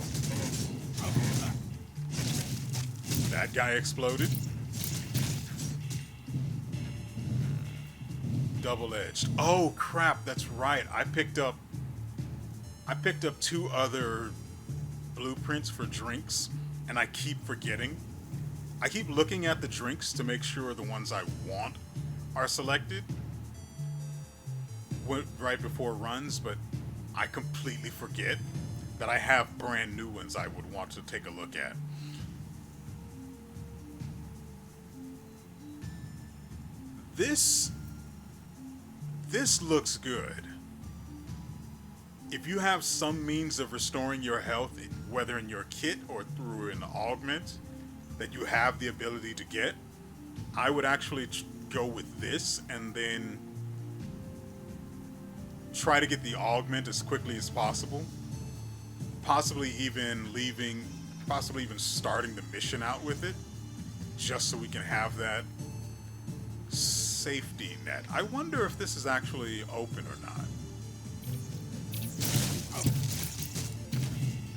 That guy exploded. Double-edged. Oh crap, that's right. I picked up 2 other blueprints for drinks, and I keep forgetting. I keep looking at the drinks to make sure the ones I want are selected right before runs, but I completely forget that I have brand new ones I would want to take a look at. This looks good. If you have some means of restoring your health, whether in your kit or through an augment that you have the ability to get, I would actually go with this and then try to get the augment as quickly as possible. Possibly even starting the mission out with it, just so we can have that safety net. I wonder if this is actually open or not.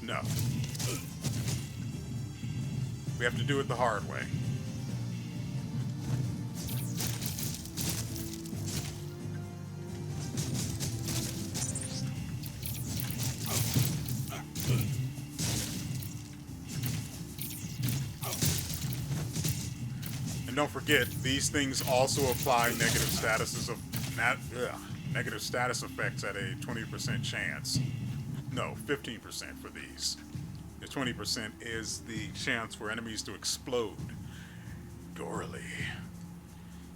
No. We have to do it the hard way. And don't forget, these things also apply negative status effects at a 20% chance. No, 15% for these. The 20% is the chance for enemies to explode. Dorily.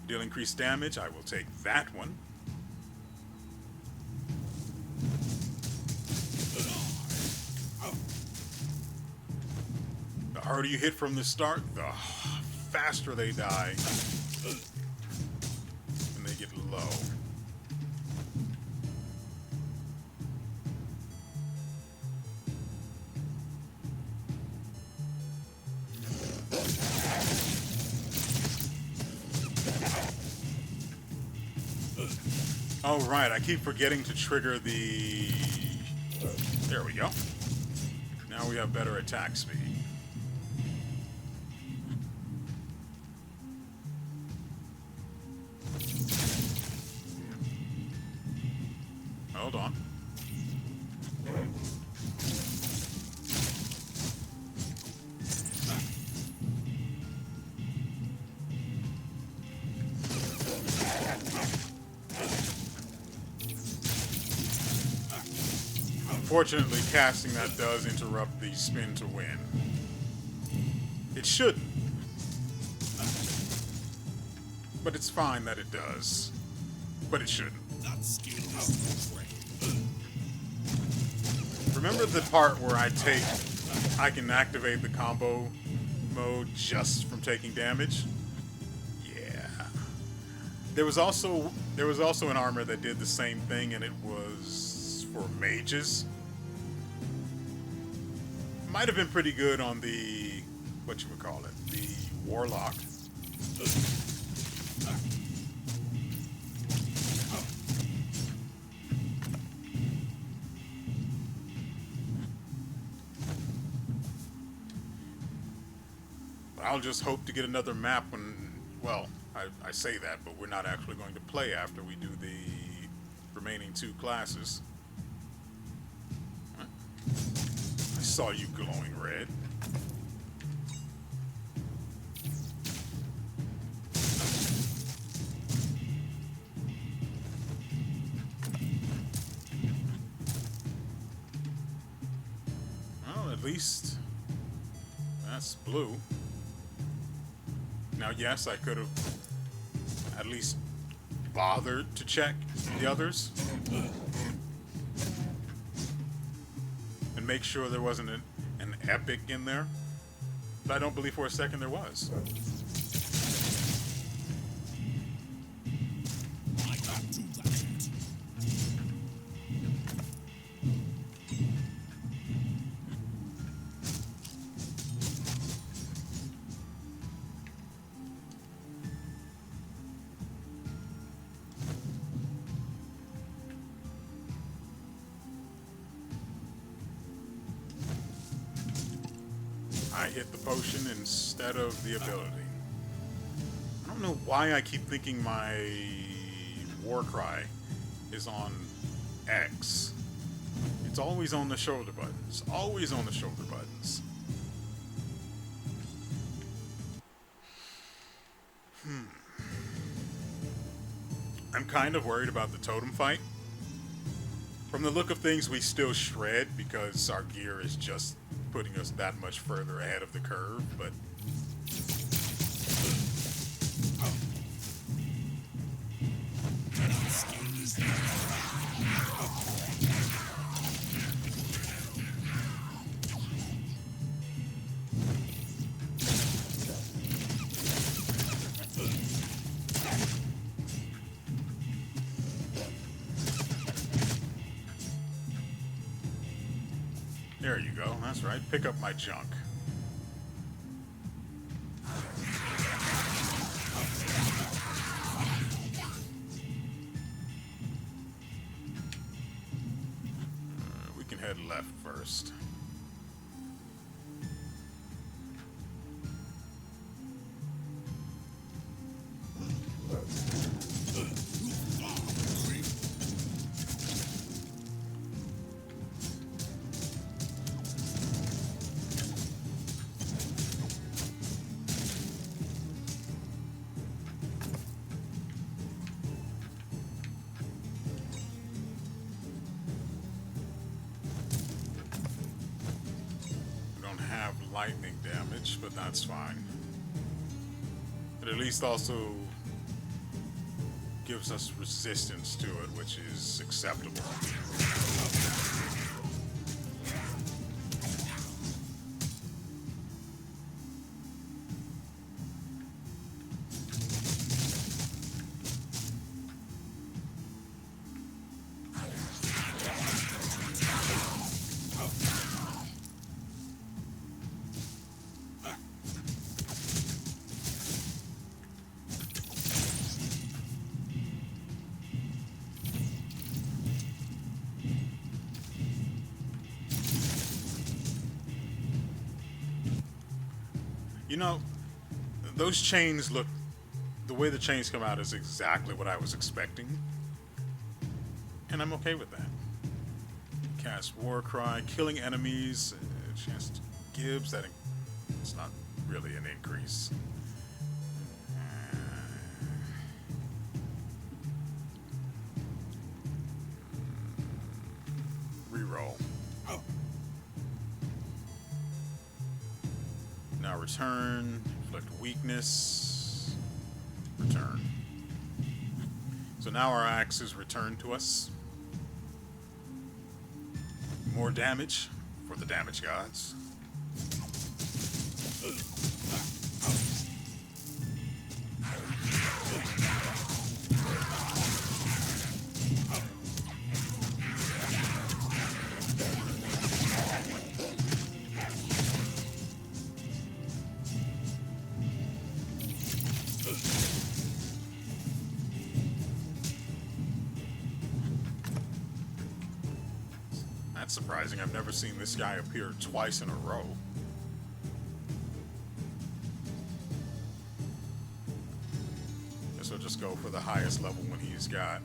Deal increased damage, I will take that one. The harder you hit from the start, the faster they die. And they get low. Oh, right. I keep forgetting to trigger the... There we go. Now we have better attack speed. Hold on. Unfortunately, casting that does interrupt the spin to win. It shouldn't. But it's fine that it does. But it shouldn't. Remember the part where I can activate the combo mode just from taking damage? Yeah. There was also an armor that did the same thing, and it was for mages. Might have been pretty good on the whatchamacallit, the warlock. I'll just hope to get another map when, well, I say that, but we're not actually going to play after we do the remaining 2 classes. I saw you glowing red. Well, at least that's blue. Now, yes, I could have at least bothered to check the others and make sure there wasn't an epic in there, but I don't believe for a second there was. I hit the potion instead of the ability. I don't know why I keep thinking my war cry is on X. It's always on the shoulder buttons. Always on the shoulder buttons. I'm kind of worried about the totem fight. From the look of things, we still shred because our gear is just putting us that much further ahead of the curve, but there you go. That's right. Pick up my junk. We can head left first. Lightning damage, but that's fine. It at least also gives us resistance to it, which is acceptable. You know, those chains look. The way the chains come out is exactly what I was expecting. And I'm okay with that. Cast War Cry, killing enemies, chance to Gibbs. It's not really an increase. Reroll. Now return, inflict weakness, return. So now our axe is returned to us. More damage for the damage gods. That's surprising. I've never seen this guy appear twice in a row. Guess we'll just go for the highest level when he's got.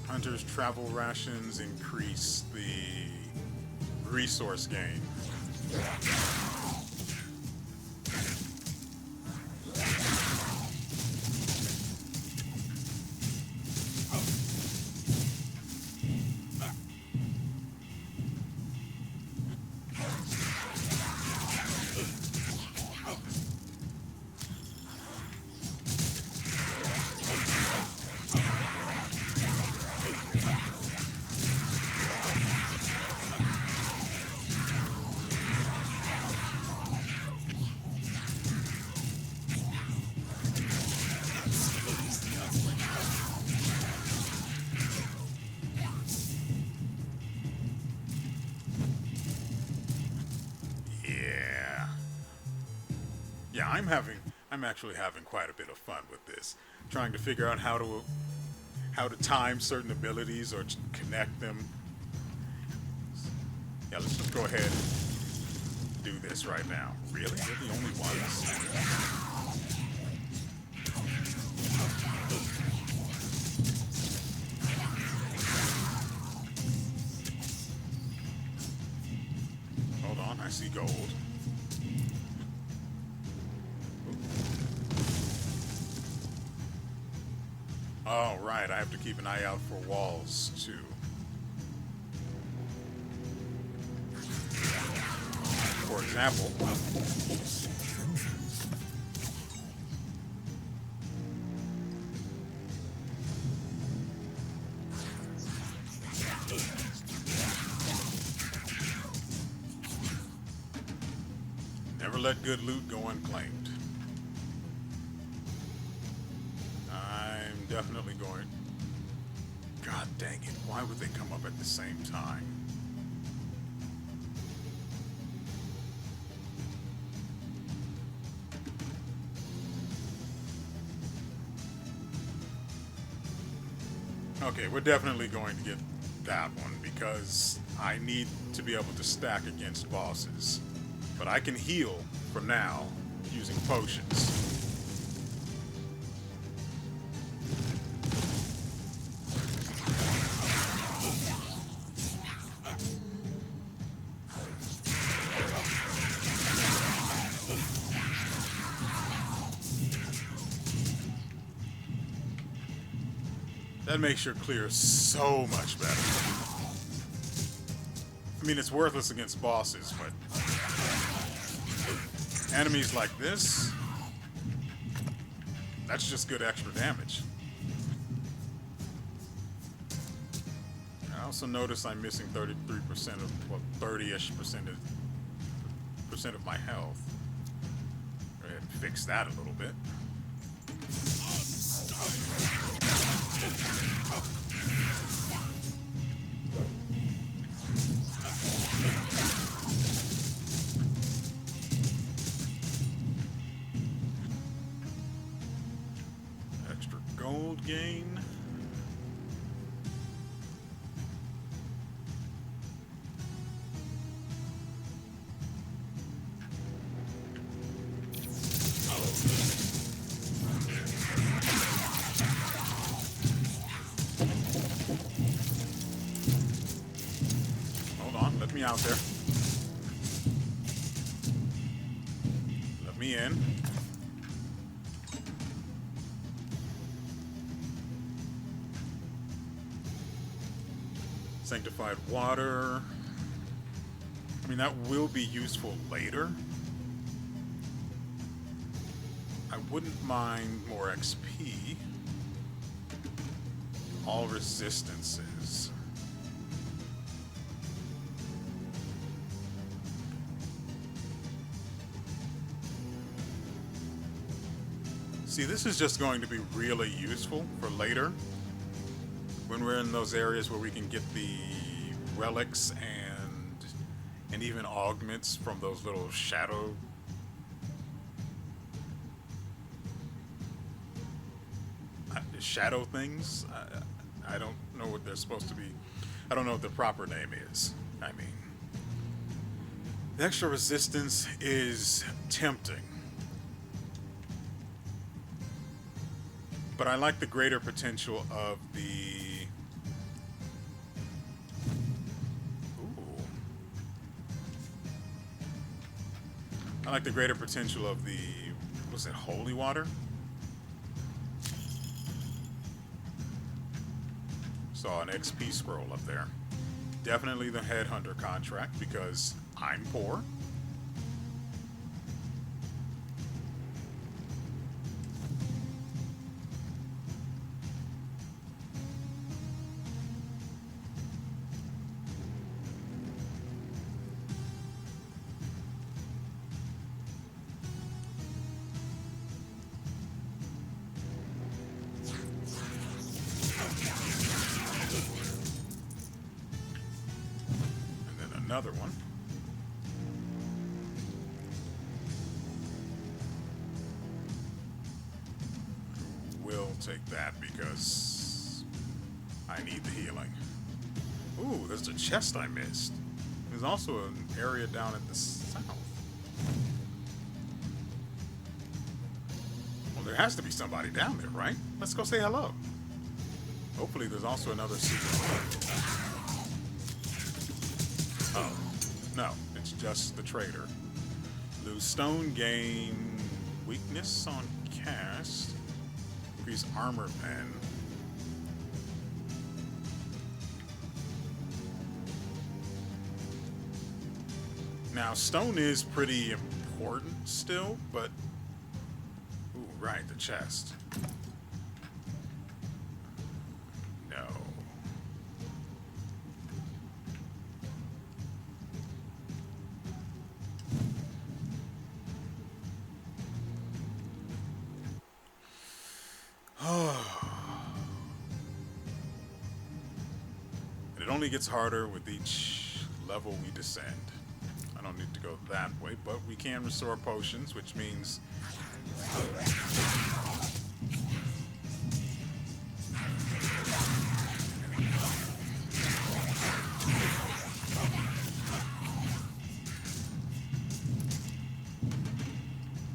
Hunter's travel rations increase the resource gain. Yeah, I'm actually having quite a bit of fun with this, trying to figure out how to time certain abilities or connect them. Yeah, let's just go ahead and do this right now. Really? We're the only ones. Hold on, I see gold. Oh, right, I have to keep an eye out for walls, too. For example, never let good loot go unclaimed. I'm definitely going. God dang it, why would they come up at the same time? Okay, we're definitely going to get that one because I need to be able to stack against bosses. But I can heal for now using potions. That makes your clear so much better. I mean, it's worthless against bosses, but enemies like this, that's just good extra damage. I also notice I'm missing 33% of, well, 30-ish percent of my health. Go ahead and fix that a little bit. Extra gold gain. Let me out there. Let me in. Sanctified water. I mean, that will be useful later. I wouldn't mind more XP. All resistances. See, this is just going to be really useful for later. When we're in those areas where we can get the relics and even augments from those little shadow things. I don't know what they're supposed to be. I don't know what the proper name is. I mean, the extra resistance is tempting, but I like the greater potential of the was it holy water? Saw an XP scroll up there. Definitely the headhunter contract because I'm poor. Another one. We'll take that because I need the healing. Ooh, there's a chest I missed. There's also an area down at the south. Well, there has to be somebody down there, right? Let's go say hello. Hopefully there's also another secret. Oh, no, it's just the trader. Lose stone, gain weakness on cast, increase armor pen. Now, stone is pretty important still, but... Ooh, right, the chest. No. It only gets harder with each level we descend. I don't need to go that way, but we can restore potions, which means...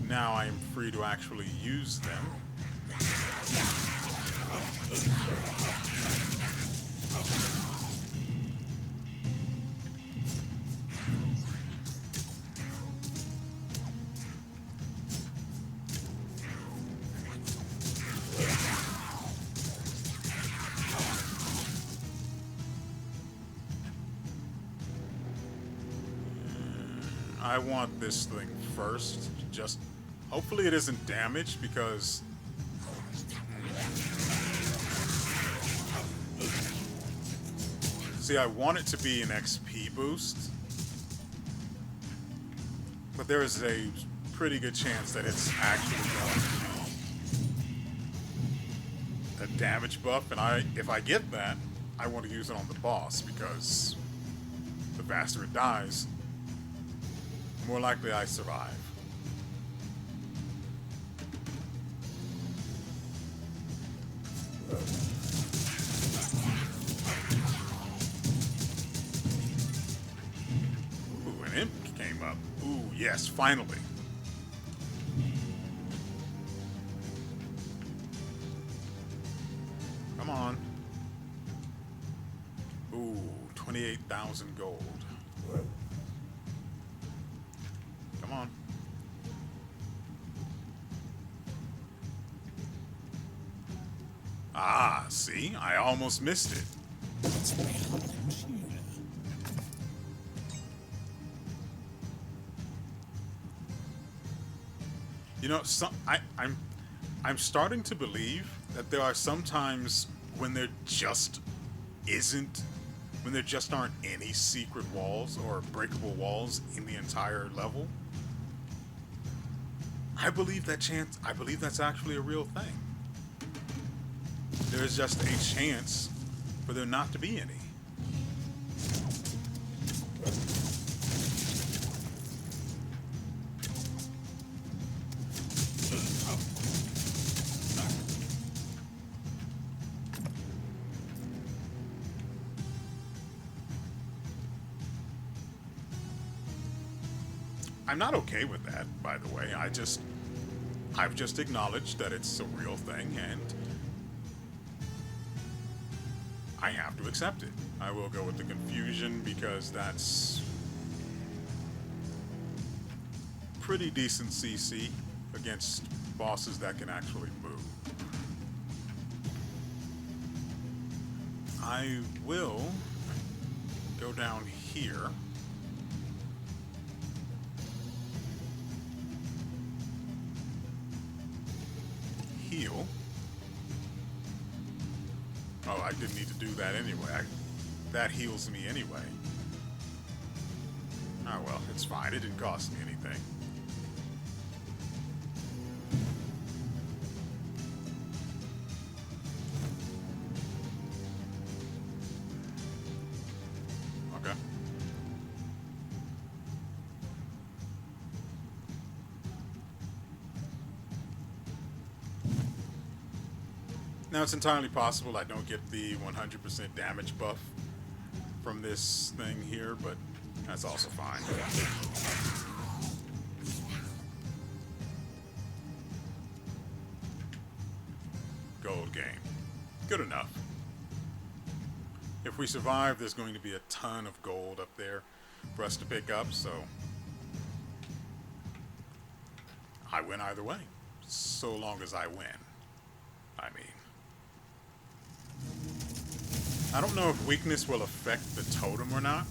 now I am free to actually use them. I want this thing first. Just hopefully it isn't damaged because see, I want it to be an XP boost, but there is a pretty good chance that it's actually going to be a damage buff, and if I get that, I want to use it on the boss because the faster it dies, the more likely I survive. Ooh, an imp came up. Ooh, yes, finally. Come on. Ooh, 28,000 gold. Come on. Ah, see? I almost missed it. You know, I'm starting to believe that there are some times when there just isn't, when there just aren't any secret walls or breakable walls in the entire level. I believe that's actually a real thing. There's just a chance for there not to be any. I'm not okay with that, by the way. I've just acknowledged that it's a real thing, and I have to accept it. I will go with the confusion because that's pretty decent CC against bosses that can actually move. I will go down here. Heal. Oh, I didn't need to do that anyway. That heals me anyway. Oh well, it's fine. It didn't cost me anything. Okay. Now, it's entirely possible I don't get the 100% damage buff from this thing here, but that's also fine. Gold gain. Good enough. If we survive, there's going to be a ton of gold up there for us to pick up, so I win either way. So long as I win. I mean, I don't know if weakness will affect the totem or not.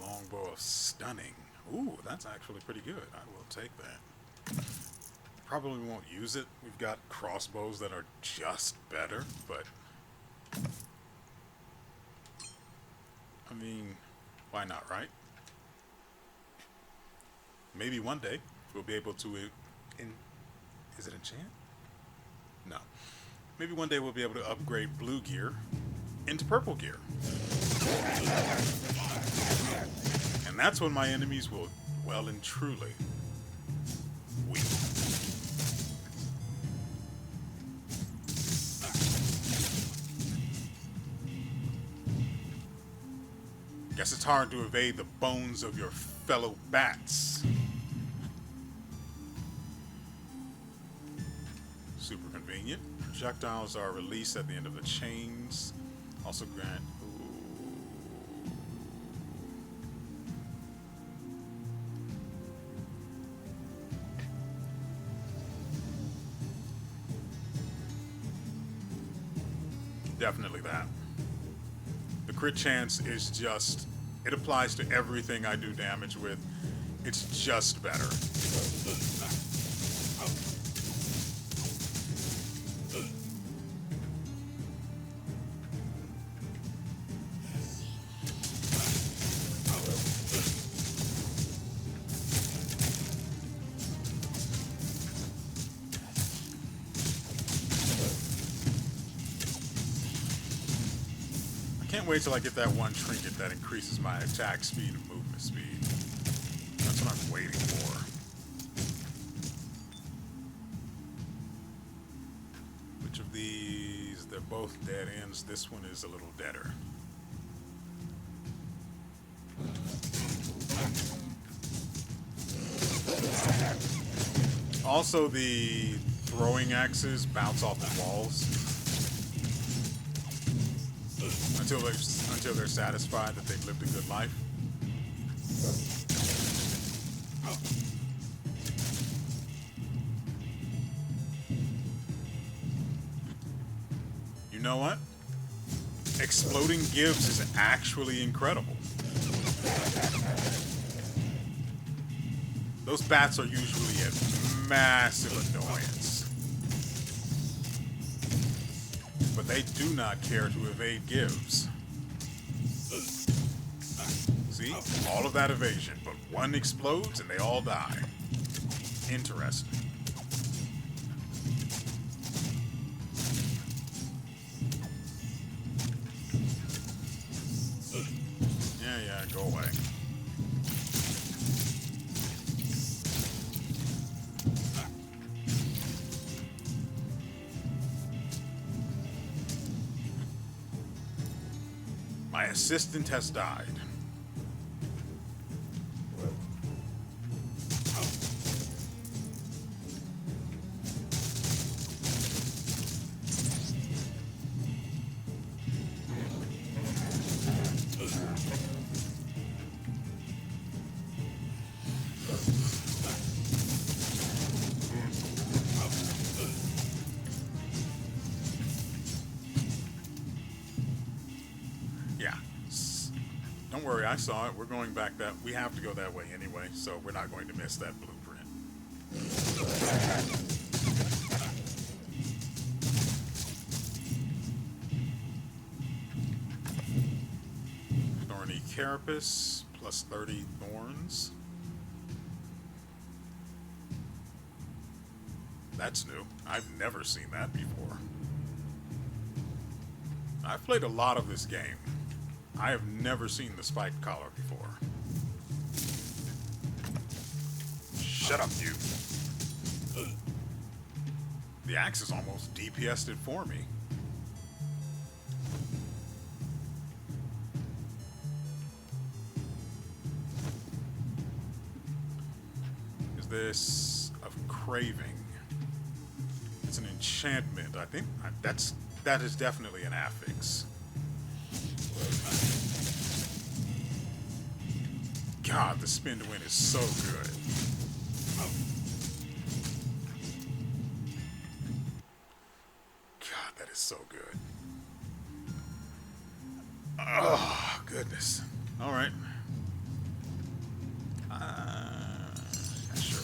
Longbow of Stunning. Ooh, that's actually pretty good. I will take that. Probably won't use it. We've got crossbows that are just better, but I mean, why not, right? Maybe one day we'll be able to is it enchant? No. Maybe one day we'll be able to upgrade blue gear into purple gear. And that's when my enemies will well and truly weep. Guess it's hard to evade the bones of your fellow bats. Super convenient. Projectiles are released at the end of the chains. Also grant... Definitely that. The crit chance is just... It applies to everything I do damage with. It's just better. Can't wait till I get that one trinket that increases my attack speed and movement speed. That's what I'm waiting for. Which of these? They're both dead ends. This one is a little deader. Also, the throwing axes bounce off the walls until they're satisfied that they've lived a good life. You know what? Exploding gives is actually incredible. Those bats are usually a massive annoyance. But they do not care to evade gives. See? All of that evasion, but one explodes and they all die. Interesting. Yeah, go away. My assistant has died. Don't worry, I saw it. We're going back that... We have to go that way anyway, so we're not going to miss that blueprint. Thorny carapace, plus 30 thorns. That's new. I've never seen that before. I've played a lot of this game. I have never seen the spiked collar before. Shut up, you. The axe is almost DPS'd it for me. Is this of craving? It's an enchantment. I think that is definitely an affix. God, the spin to win is so good. God, that is so good. Oh, goodness. All right. Sure.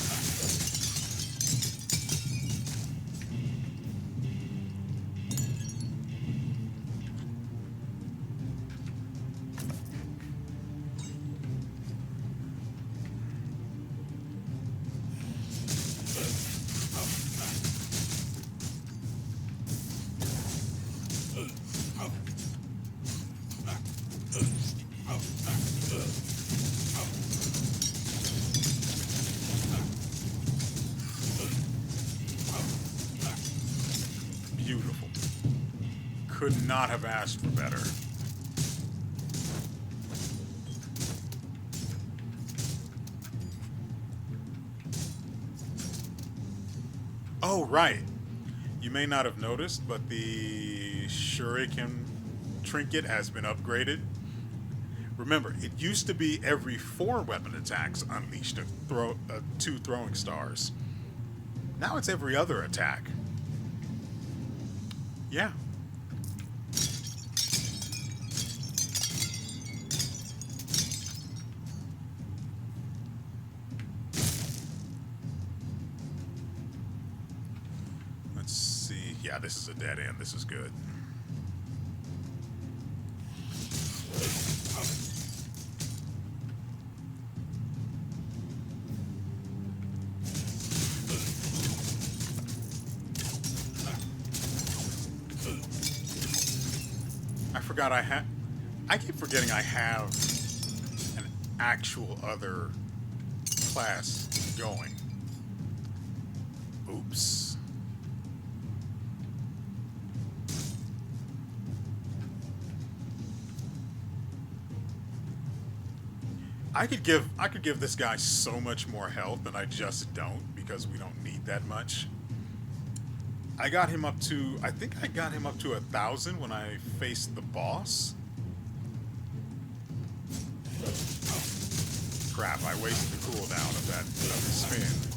Beautiful. Could not have asked for better. Oh, right. You may not have noticed, but the Shuriken trinket has been upgraded. Remember, it used to be every 4 weapon attacks unleashed 2 throwing stars. Now it's every other attack. Yeah. Let's see. Yeah, this is a dead end. This is good. I forgot I had... I keep forgetting I have an actual other class going. Oops. I could give this guy so much more health, and I just don't because we don't need that much. I got him up to, I think I got him up to 1,000 when I faced the boss. Crap, I wasted the cooldown of that spin.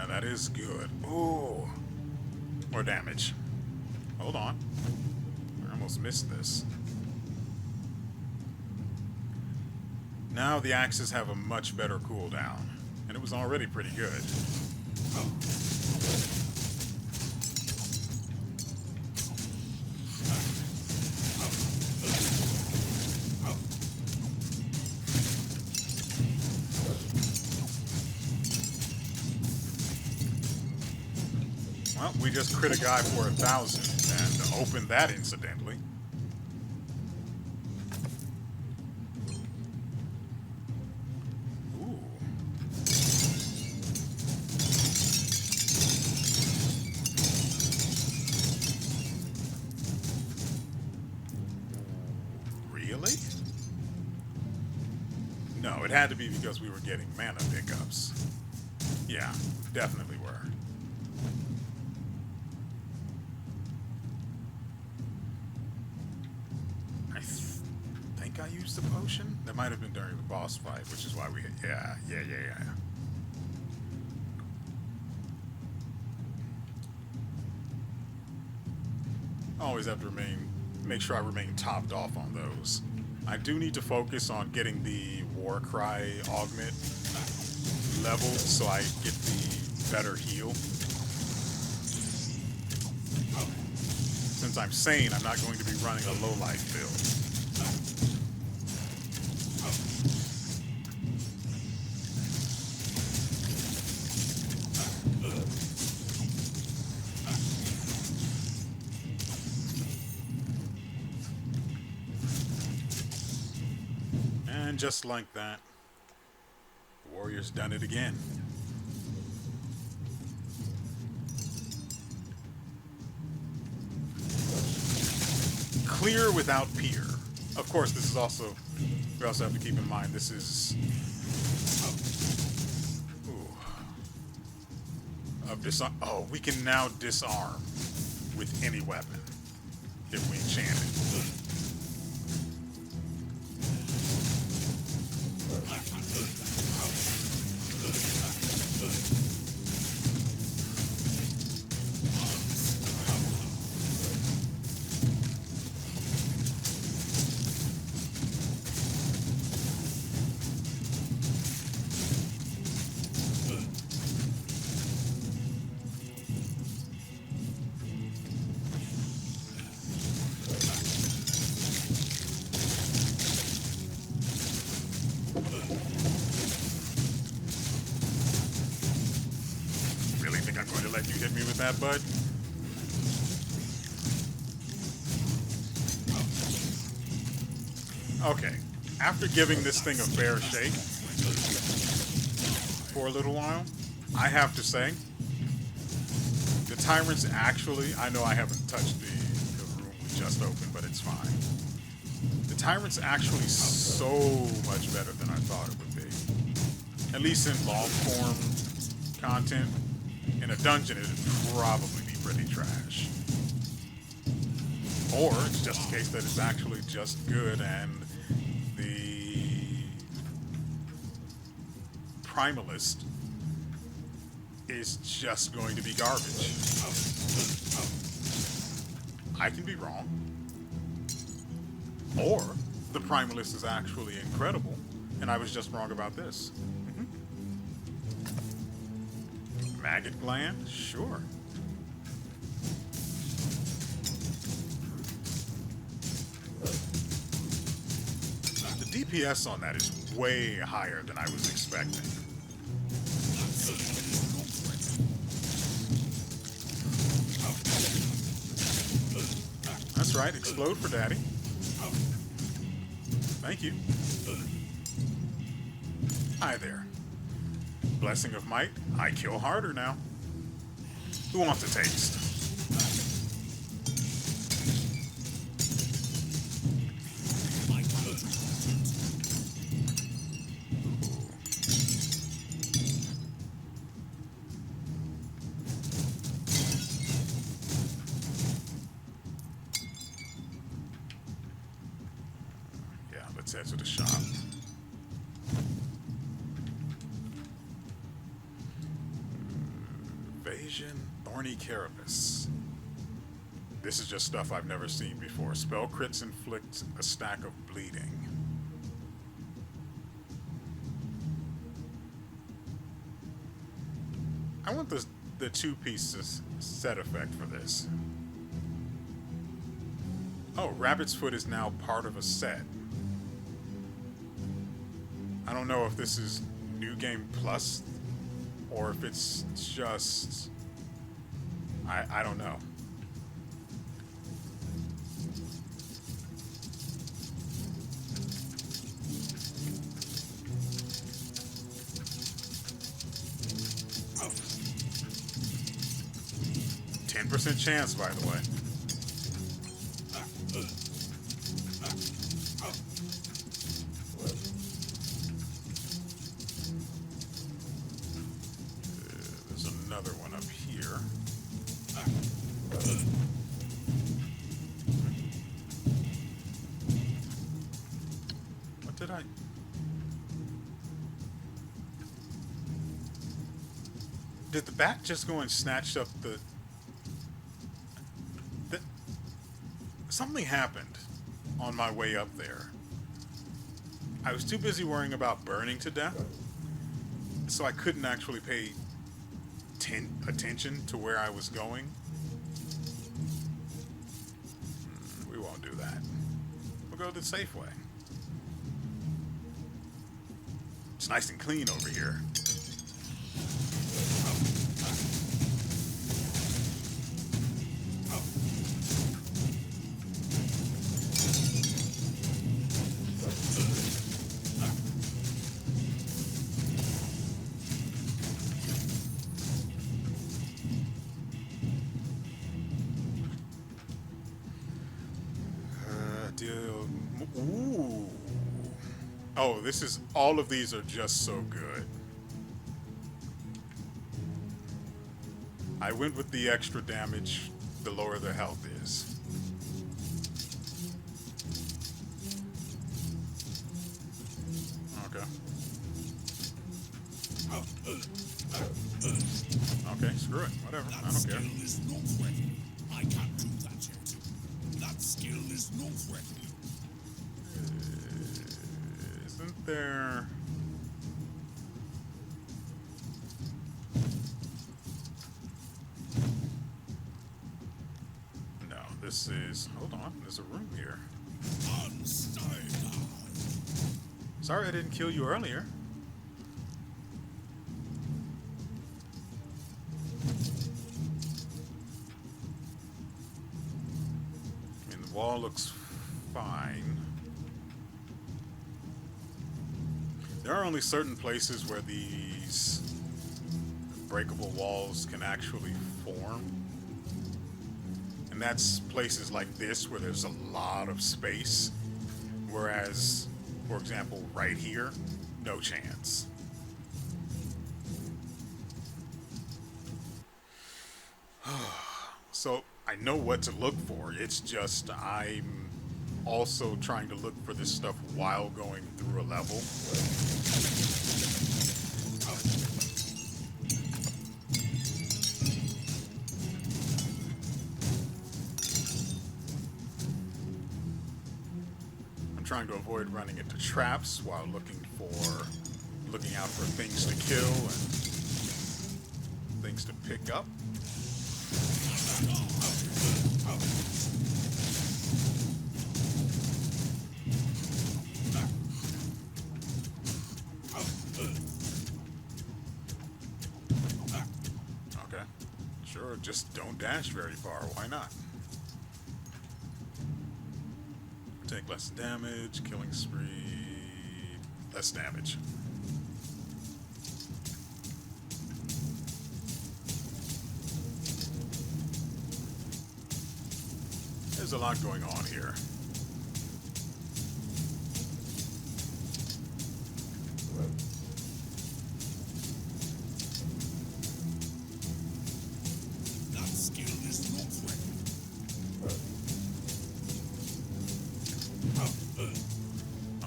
That is good. Ooh. More damage. Hold on. I almost missed this. Now the axes have a much better cooldown. And it was already pretty good. Well, we just crit a guy for 1,000 and opened that incidentally. Ooh. Really? No, it had to be because we were getting mana pickups. Yeah, definitely were. I used the potion? That might have been during the boss fight, which is why we... Yeah. Always have to make sure I remain topped off on those. I do need to focus on getting the war cry augment leveled so I get the better heal. Since I'm sane, I'm not going to be running a low life build. And just like that, the warrior's done it again. Clear without peer. Of course, this is also, we also have to keep in mind this is of disarm. Oh, we can now disarm with any weapon if we enchant it. Let you hit me with that, bud. Okay. After giving this thing a fair shake for a little while, I have to say, the Tyrants actually, I know I haven't touched the room we just opened, but it's fine. The Tyrant's actually so much better than I thought it would be. At least in long form content. In a dungeon, it would probably be pretty trash. Or it's just a case that it's actually just good and the Primalist is just going to be garbage. I can be wrong. Or the Primalist is actually incredible, and I was just wrong about this. Maggot gland? Sure. The DPS on that is way higher than I was expecting. That's right, explode for daddy. Thank you. Hi there. Blessing of might, I kill harder now. Who wants a taste? Yeah, let's head to the shop. Thorny Carapace. This is just stuff I've never seen before. Spell crits inflict a stack of bleeding. I want the two-piece set effect for this. Oh, Rabbit's Foot is now part of a set. I don't know if this is New Game Plus or if it's just... I don't know. Oh. 10% chance, by the way. There's another one up here. What did I... Did the bat just go and snatch up the... Something happened on my way up there. I was too busy worrying about burning to death, so I couldn't actually pay attention to where I was going. We won't do that. We'll go to the safe way. It's nice and clean over here. Ooh. Oh, this is... All of these are just so good. I went with the extra damage, the lower the health is. Okay. Okay, screw it. Whatever. I don't care. I can't do that yet. That skill is not ready. Isn't there... No, this is... Hold on, there's a room here. Sorry I didn't kill you earlier. I mean, the wall looks fine. There are only certain places where these breakable walls can actually form. And that's places like this where there's a lot of space. Whereas, for example, right here, no chance. So I know what to look for. It's just I'm also trying to look for this stuff while going through a level. trying to avoid running into traps while looking out for things to kill and things to pick up. Okay, sure, just don't dash very far, why not? Take less damage, killing spree, less damage. There's a lot going on here. That skill is not ready.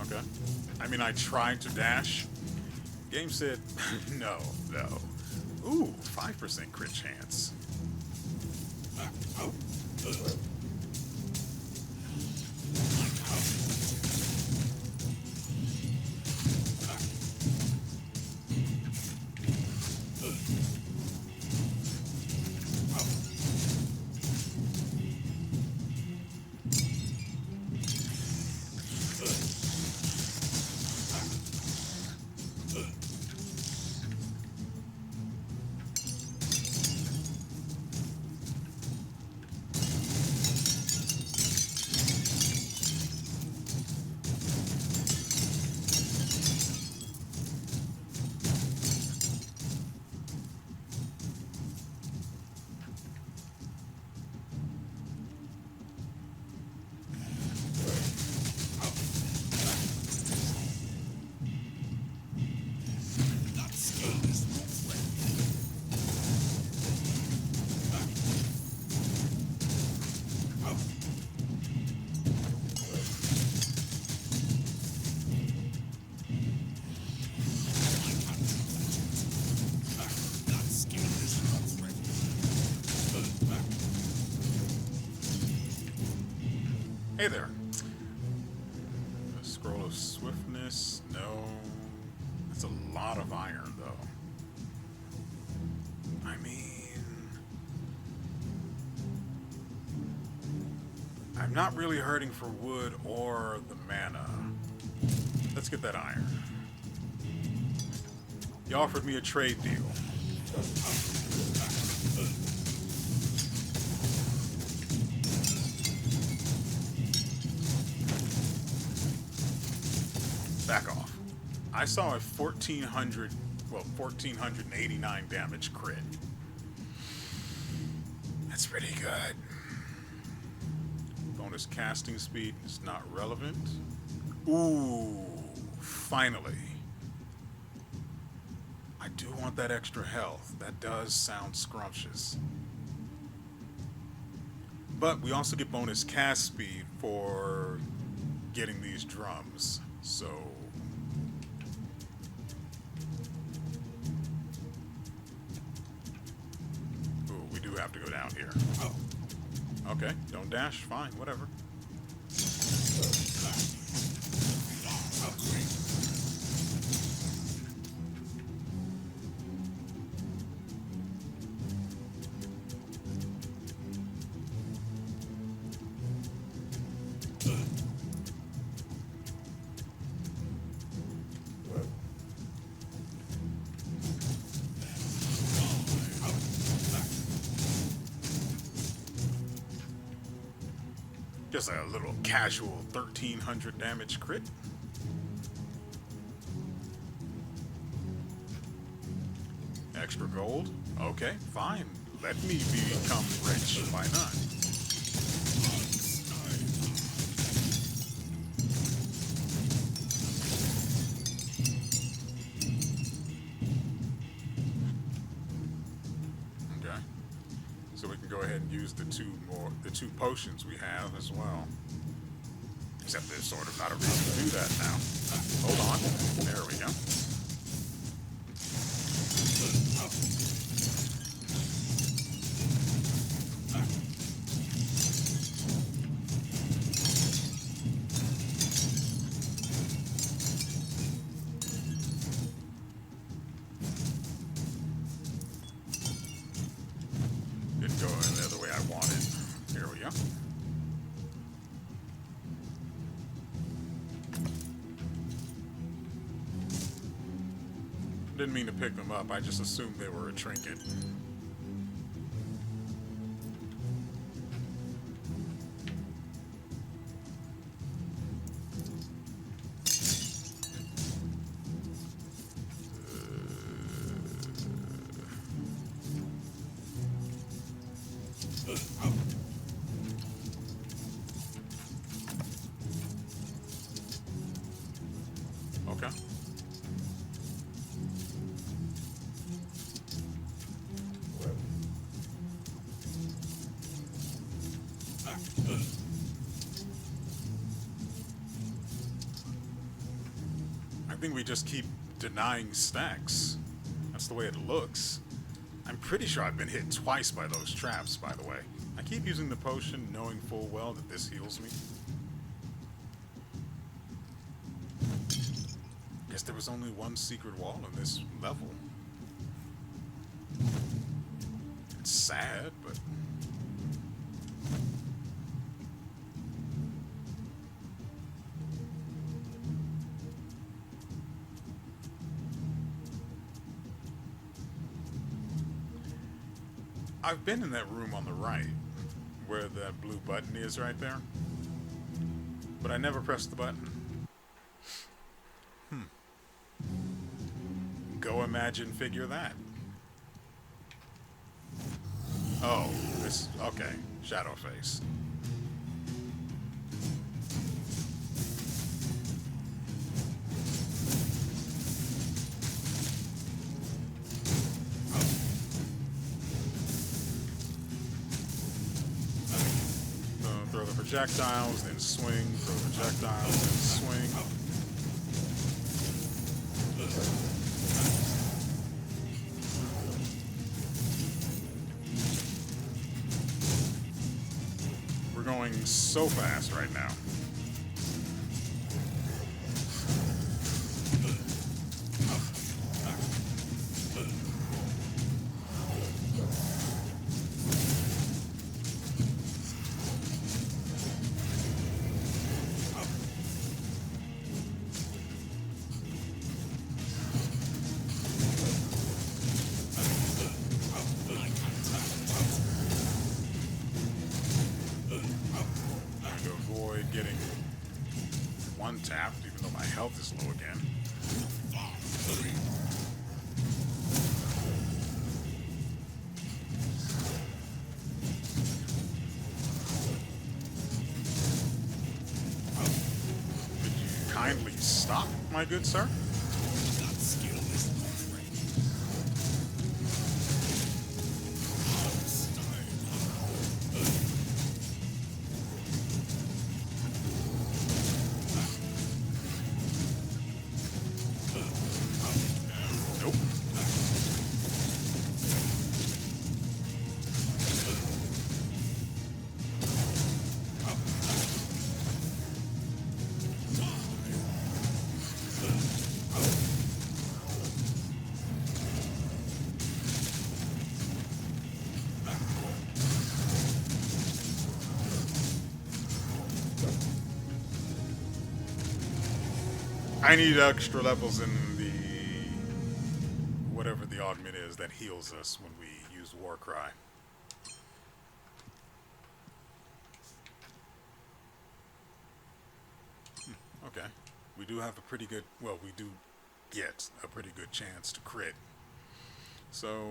Okay. I mean, I tried to dash. Game said, no. Ooh, 5% crit chance. Hey there. A scroll of swiftness. No. That's a lot of iron, though. I mean, I'm not really hurting for wood or the mana. Let's get that iron. You offered me a trade deal. Back off. I saw a 1489 damage crit. That's pretty good. Bonus casting speed is not relevant. Ooh, finally. I do want that extra health. That does sound scrumptious. But we also get bonus cast speed for getting these drums. So ooh, we do have to go down here. Okay, don't dash, fine, whatever. Just a little casual 1300 damage crit. Extra gold? Okay, fine. Let me become rich. Why not? Okay. So we can go ahead and use the two potions we have as well. Except there's sort of not a reason to do that now. Hold on. There we go. Didn't mean to pick them up. I just assumed they were a trinket. Okay. I think we just keep denying stacks. That's the way it looks. I'm pretty sure I've been hit twice by those traps, by the way. I keep using the potion knowing full well that this heals me. Guess there was only one secret wall in this level. It's sad, but... I've been in that room on the right, where that blue button is right there. But I never pressed the button. Go imagine figure that. Oh, this... okay. Shadow face. Throw the projectiles, then swing. Throw the projectiles, then swing. We're going so fast right now. Getting one tapped, even though my health is low again. Could you kindly stop, my good sir? That skill is not ready. Nope. I need extra levels in the whatever the augment is that heals us when we use War Cry. Okay. We do have a pretty good, well, we do get a pretty good chance to crit. So,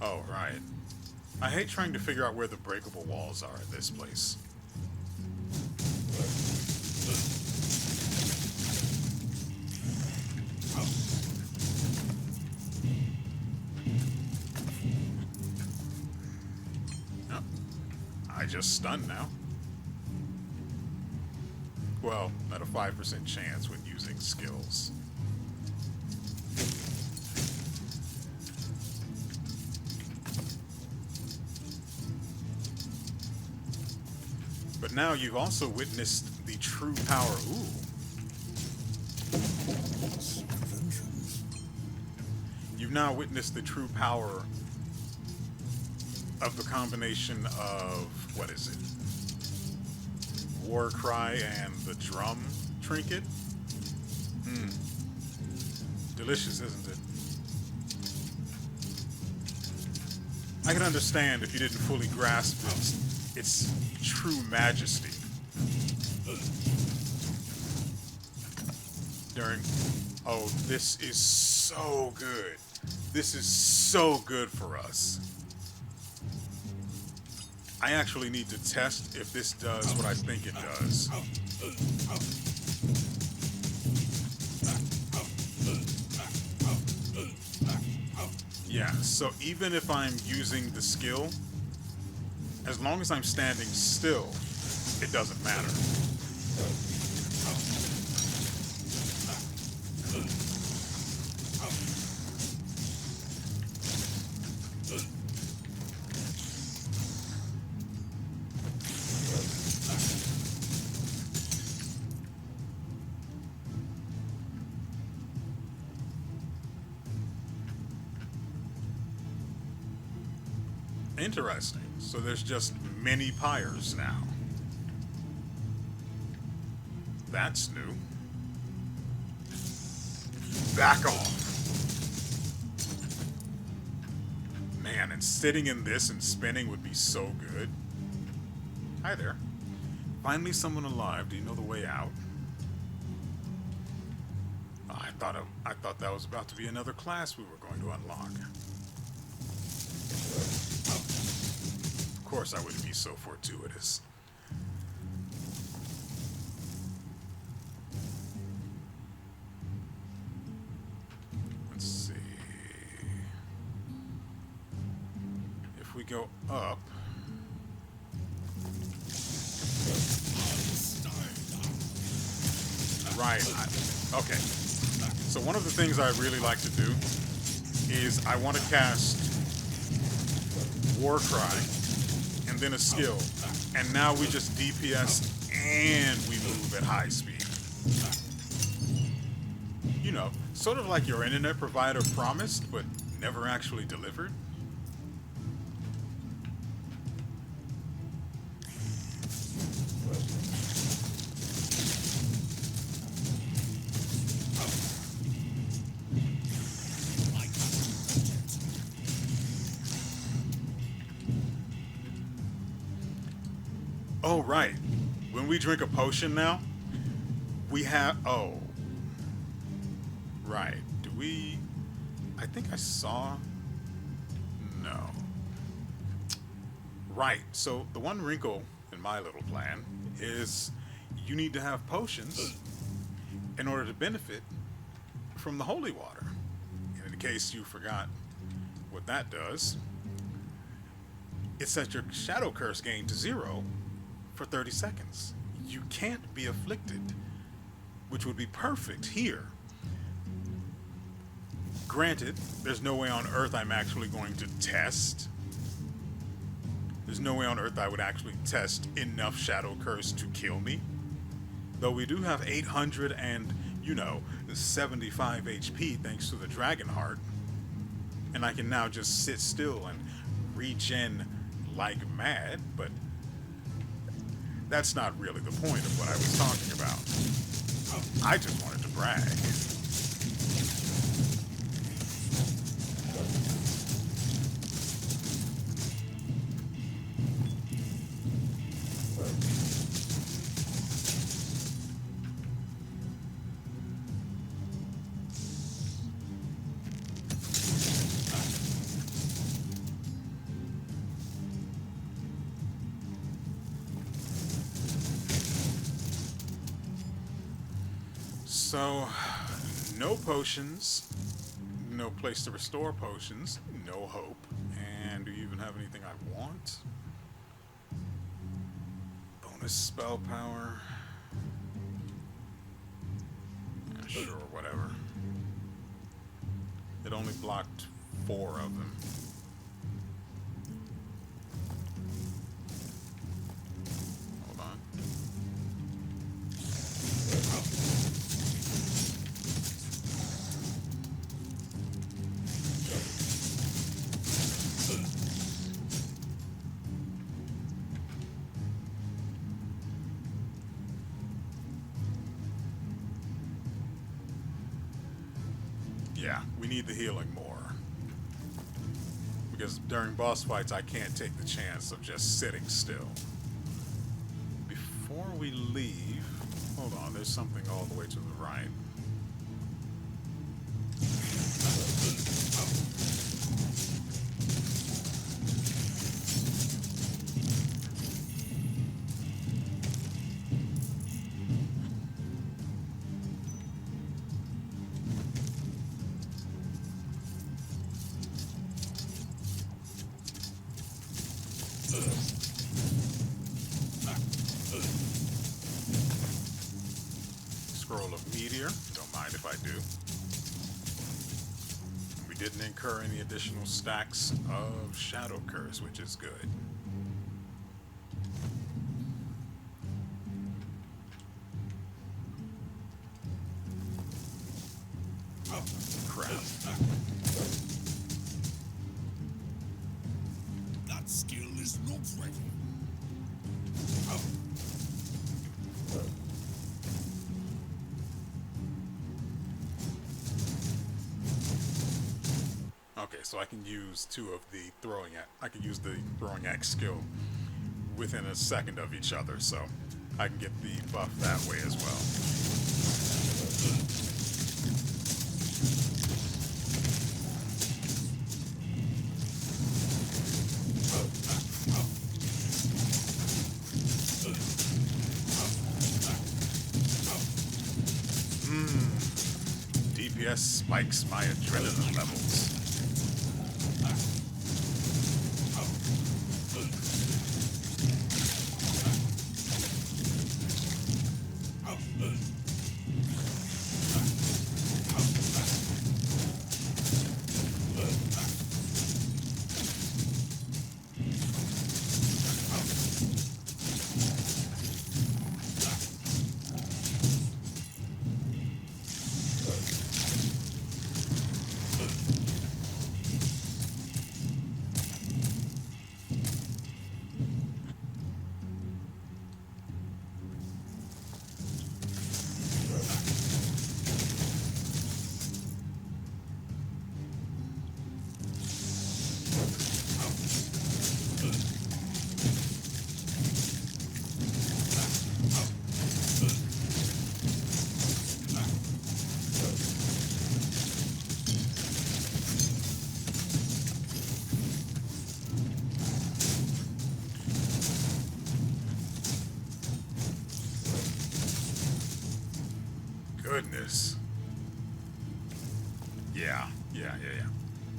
oh, right. I hate trying to figure out where the breakable walls are at this place. Oh, I just stunned now. Well, at a 5% chance when using skills. But now you've also witnessed the true power. Ooh. You've now witnessed the true power of the combination of, what is it? War Cry and the drum trinket. Delicious, isn't it? I can understand if you didn't fully grasp its true majesty during. Oh, this is so good. This is so good for us. I actually need to test if this does what I think it does. Yeah, so even if I'm using the skill, as long as I'm standing still, it doesn't matter. Interesting. So there's just many pyres now. That's new. Back off. Man, and sitting in this and spinning would be so good. Hi there. Finally someone alive. Do you know the way out? Oh, I thought that was about to be another class we were going to unlock. Of course I wouldn't be so fortuitous. Let's see. If we go up. Right. Okay. So one of the things I really like to do is I want to cast War Cry and then a skill. And now we just DPS and we move at high speed. You know, sort of like your internet provider promised but never actually delivered. Oh, right. When we drink a potion now, we have... Oh. Right. Do we... I think I saw... No. Right. So the one wrinkle in my little plan is you need to have potions in order to benefit from the holy water. And in case you forgot what that does, it sets your shadow curse gain to 0 for 30 seconds. You can't be afflicted, which would be perfect here. Granted, there's no way on earth I'm actually going to test. There's no way on earth I would actually test enough shadow curse to kill me. Though we do have 800 and, 75 HP thanks to the dragon heart. And I can now just sit still and regen like mad, but that's not really the point of what I was talking about. I just wanted to brag. So, no potions, no place to restore potions, no hope, and do you even have anything I want? Bonus spell power. Yeah, sure, whatever. It only blocked 4 of them. Hold on. Yeah, we need the healing more. Because during boss fights, I can't take the chance of just sitting still. Before we leave, hold on, there's something all the way to the right. Scroll of Meteor. Don't mind if I do. We didn't incur any additional stacks of Shadow Curse, which is good. Oh, crap. That skill is not ready. Okay, so I can use two of the I can use the throwing axe skill within a second of each other, so I can get the buff that way as well. DPS spikes my adrenaline levels. Goodness. Yeah.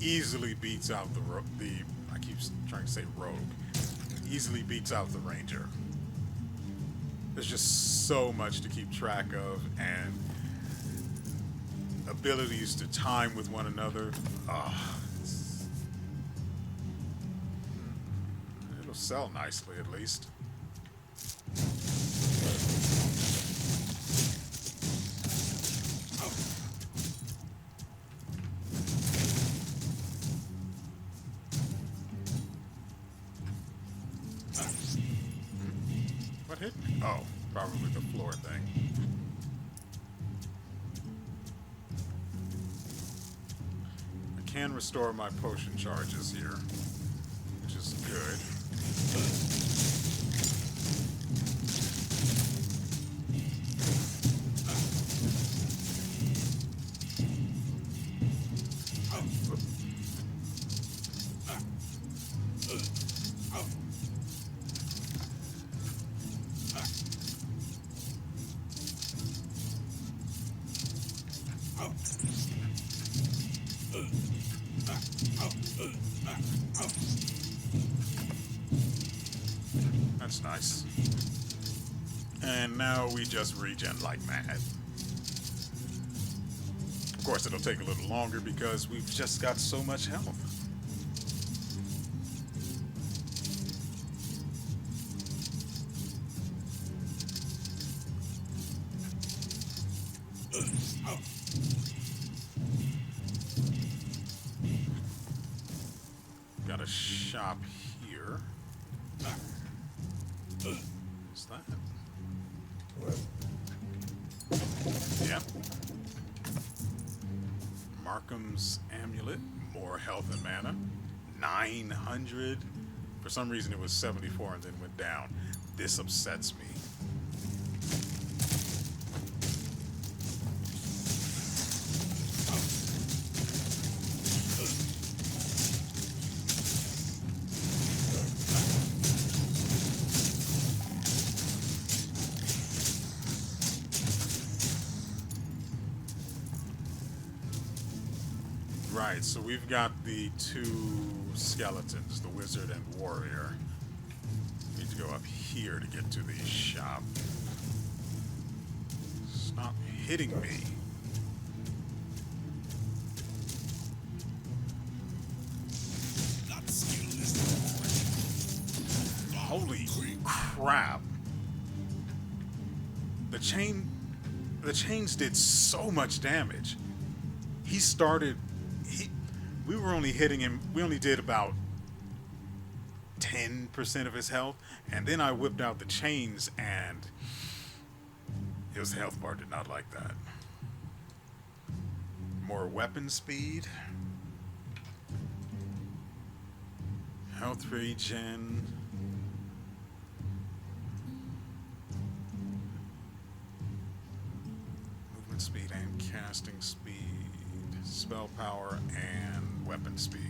Easily beats out I keep trying to say rogue. Easily beats out the ranger. There's just so much to keep track of, and abilities to time with one another. It'll sell nicely, at least. What hit me? Oh, probably the floor thing. I can restore my potion charges here, which is good. That's nice. And now we just regen like mad. Of course, it'll take a little longer because we've just got so much health. Got a shop here. What's that? Yeah. Markham's Amulet, more health and mana. 900. For some reason it was 74 and then went down. This upsets me. Right, so we've got the two skeletons, the wizard and warrior. Need to go up here to get to the shop. Stop hitting me. That skill is Holy crap. The chains did so much damage. He started we were only hitting him, we only did about 10% of his health, and then I whipped out the chains and his health bar did not like that. More weapon speed. Health regen. Movement speed and casting speed. Spell power and weapon speed.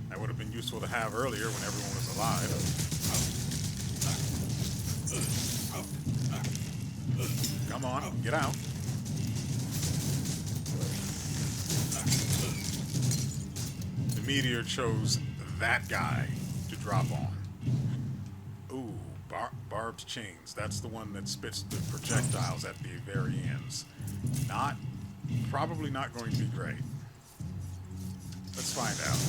That would have been useful to have earlier when everyone was alive. Come on, get out. The meteor chose that guy to drop on. Ooh, barbed chains. That's the one that spits the projectiles at the very ends. Probably not going to be great. Let's find out.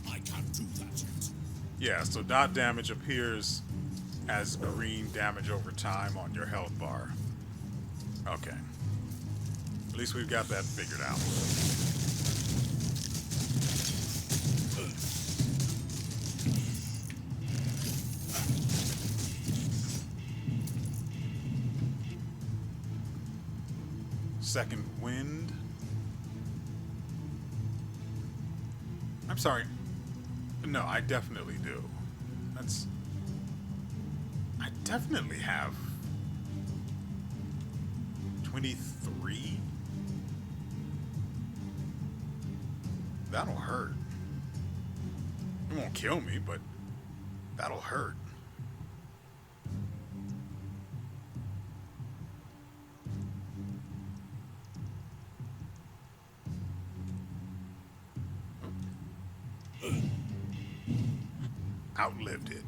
I can't do that yet. Yeah, so dot damage appears as green damage over time on your health bar. Okay. At least we've got that figured out. Second wind. I'm sorry. No, I definitely do. I definitely have 23. That'll hurt. It won't kill me, but that'll hurt. Outlived it.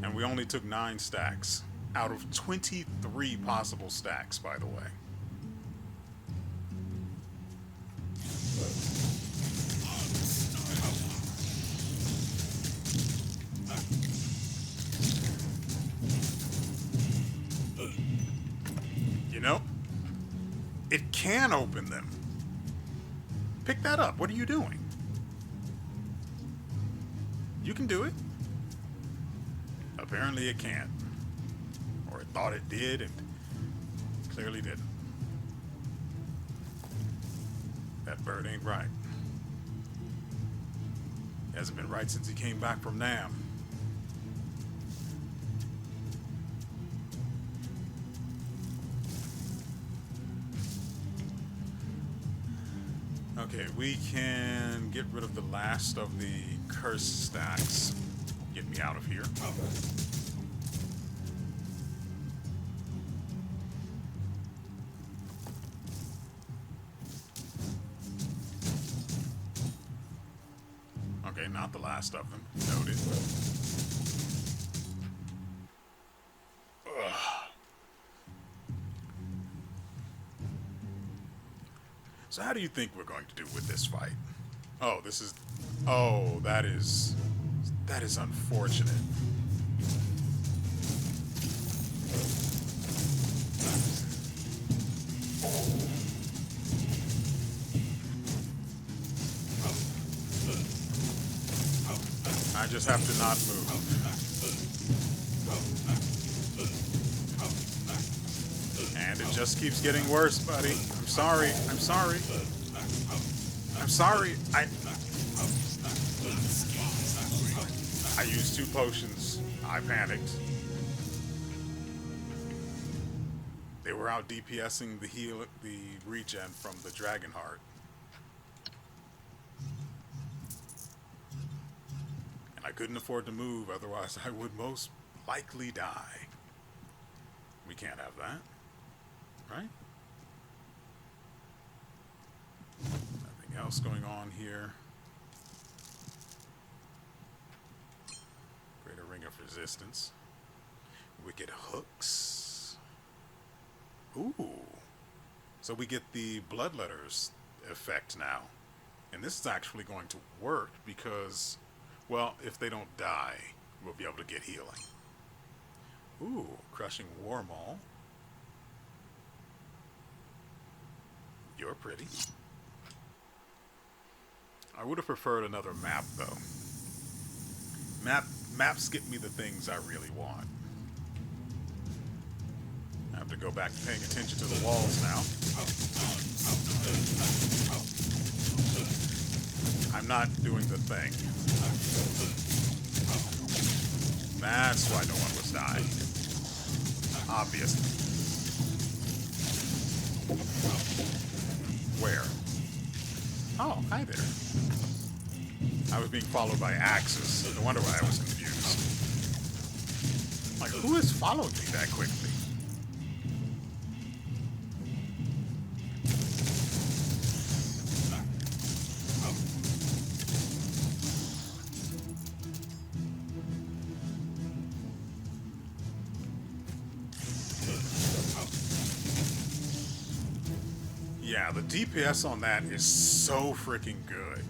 And we only took 9 stacks out of 23 possible stacks, by the way. You know, it can open them. Pick that up. What are you doing? You can do it. Apparently it can't. Or it thought it did and clearly didn't. That bird ain't right. He hasn't been right since he came back from Nam. Okay, we can get rid of the last of the curse stacks. Get me out of here. Okay, not the last of them. Noted. Ugh. So how do you think we're going to do with this fight? Oh, this is... Oh, that is unfortunate. I just have to not move. And it just keeps getting worse, buddy. I'm sorry. I'm sorry. I'm sorry. I used 2 potions. I panicked. They were out DPSing the regen from the Dragon Heart. And I couldn't afford to move, otherwise I would most likely die. We can't have that, right? Nothing else going on here. Greater Ring of Resistance. Wicked Hooks. Ooh. So we get the Bloodletters effect now. And this is actually going to work because, well, if they don't die, we'll be able to get healing. Ooh, Crushing War Maul. You're pretty. I would have preferred another map, though. Maps get me the things I really want. I have to go back to paying attention to the walls now. I'm not doing the thing. That's why no one was dying. Obviously. Where? Oh, hi there. I was being followed by axes. No wonder why I was confused. Like, who has followed me that quickly? Yeah, the DPS on that is so freaking good.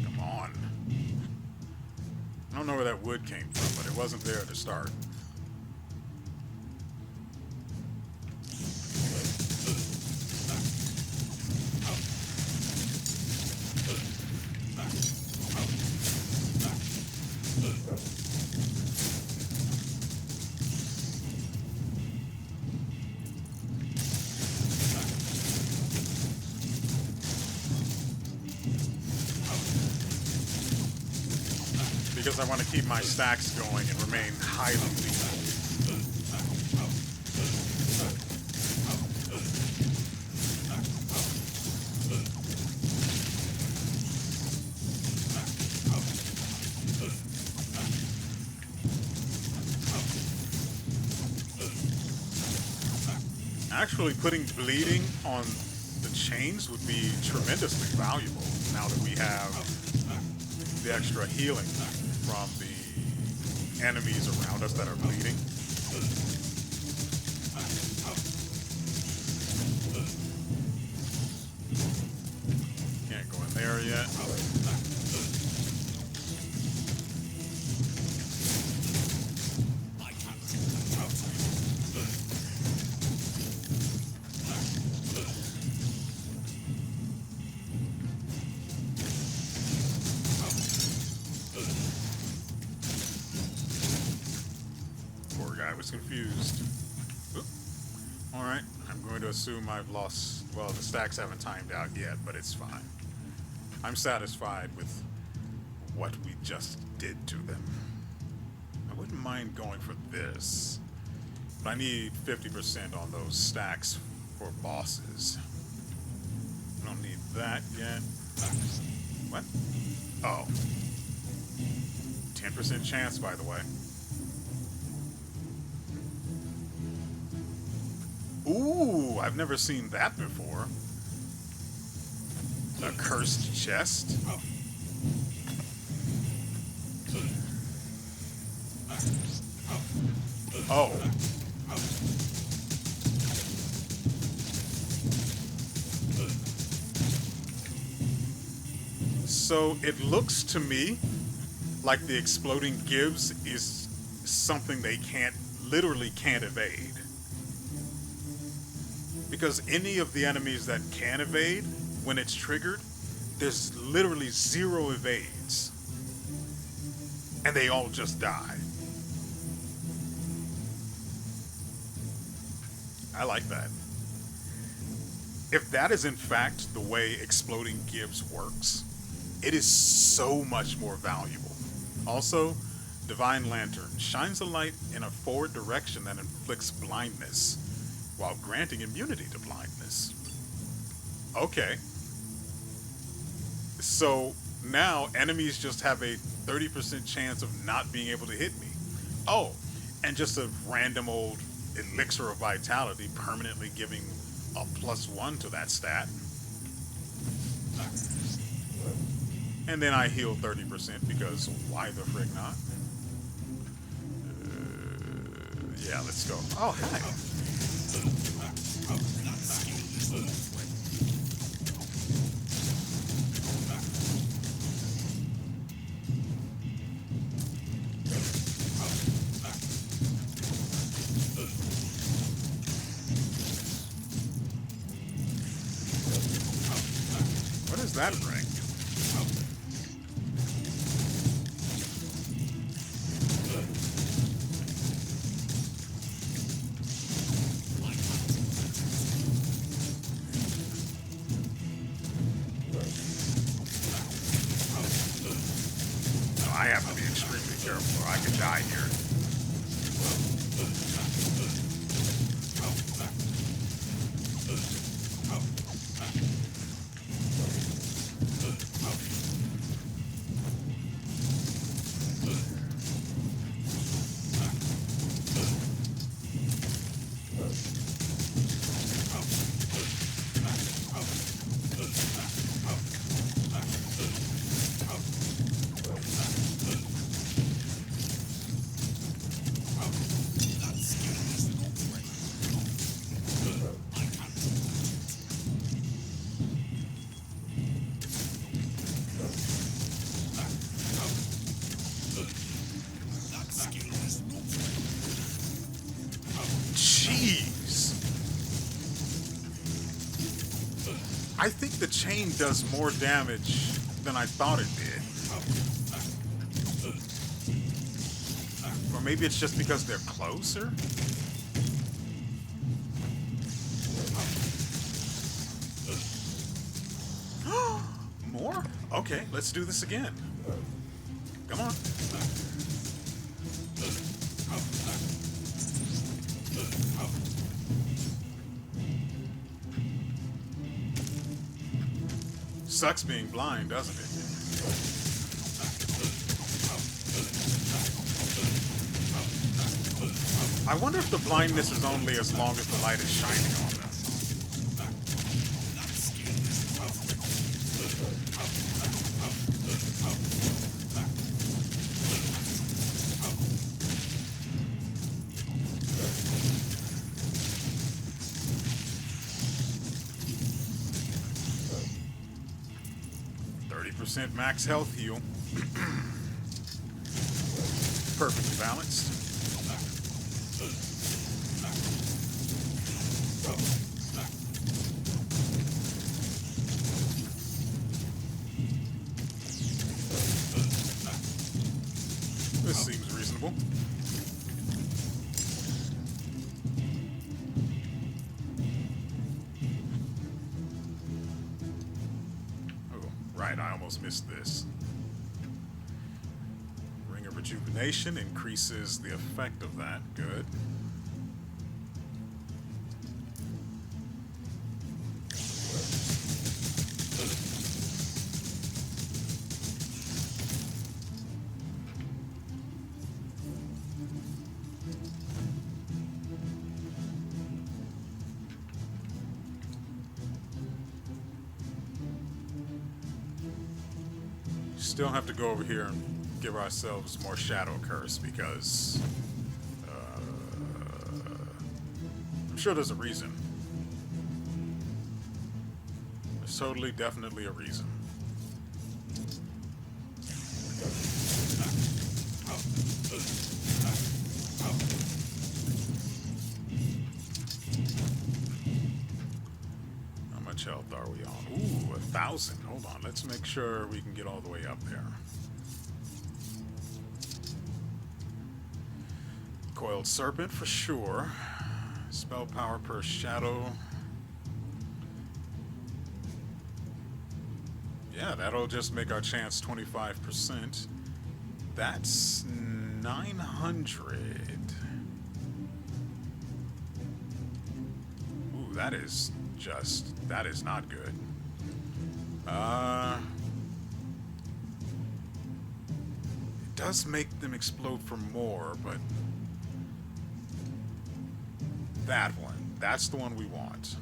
Come on. I don't know where that wood came from, but it wasn't there to start. Because I want to keep my stacks going and remain highly lethal. Actually, putting bleeding on the chains would be tremendously valuable now that we have the extra healing from the enemies around us that are bleeding. Can't go in there yet. Poor guy was confused. Alright, I'm going to assume I've lost. Well, the stacks haven't timed out yet, but it's fine. I'm satisfied with what we just did to them. I wouldn't mind going for this, but I need 50% on those stacks for bosses. I don't need that yet. What? Oh. 10% chance, by the way. Ooh, I've never seen that before. A cursed chest? Oh. So it looks to me like the exploding gibbs is something they literally can't evade. Because any of the enemies that can evade, when it's triggered, there's literally 0 evades. And they all just die. I like that. If that is in fact the way exploding gibbs works, it is so much more valuable. Also, Divine Lantern shines a light in a forward direction that inflicts blindness, while granting immunity to blindness. Okay. So now enemies just have a 30% chance of not being able to hit me. Oh, and just a random old elixir of vitality permanently giving a +1 to that stat. And then I heal 30% because why the frig not? Yeah, let's go. Oh, hi. What is that ring? I have to be extremely careful or I could die here. I think the chain does more damage than I thought it did. Or maybe it's just because they're closer? More? Okay, let's do this again. Come on. Sucks being blind, doesn't it? I wonder if the blindness is only as long as the light is shining on them. 30% max health heal. Perfectly balanced. This seems reasonable. right, I almost missed this. Ring of Rejuvenation increases the effect of that. Good. Still have to go over here and give ourselves more Shadow Curse because I'm sure there's a reason. There's totally, definitely a reason. How much health are we on? Ooh, 1,000. Hold on, let's make sure we can get all the way up there. Coiled Serpent for sure. Spell power per shadow. Yeah, that'll just make our chance 25%. That's 900. Ooh, that is not good. It does make them explode for more, but that one, that's the one we want.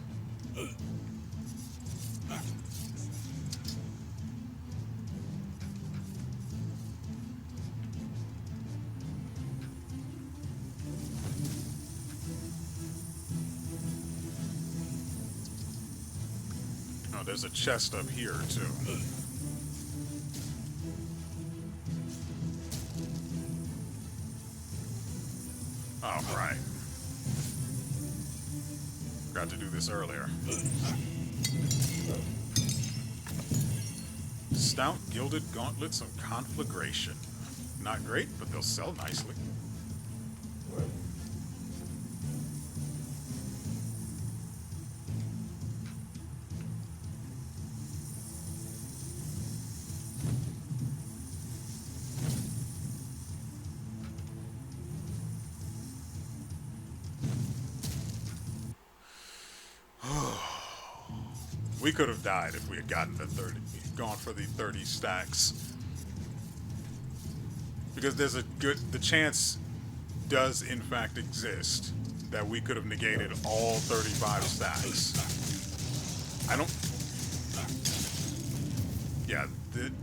Oh, there's a chest up here, too. Oh, right. Forgot to do this earlier. Stout Gilded Gauntlets of Conflagration. Not great, but they'll sell nicely. We could have died if we had gotten gone for the 30 stacks. Because there's the chance does in fact exist that we could have negated all 35 stacks. I don't...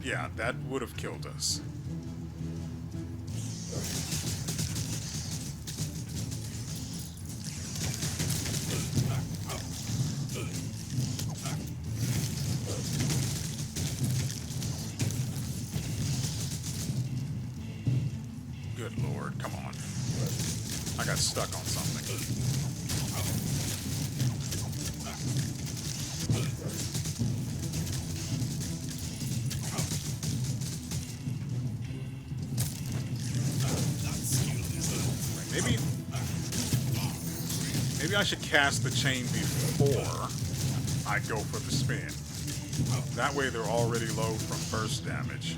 Yeah, that would have killed us. Good Lord, come on. I got stuck on something. Maybe I should cast the chain before I go for the spin. That way they're already low from burst damage.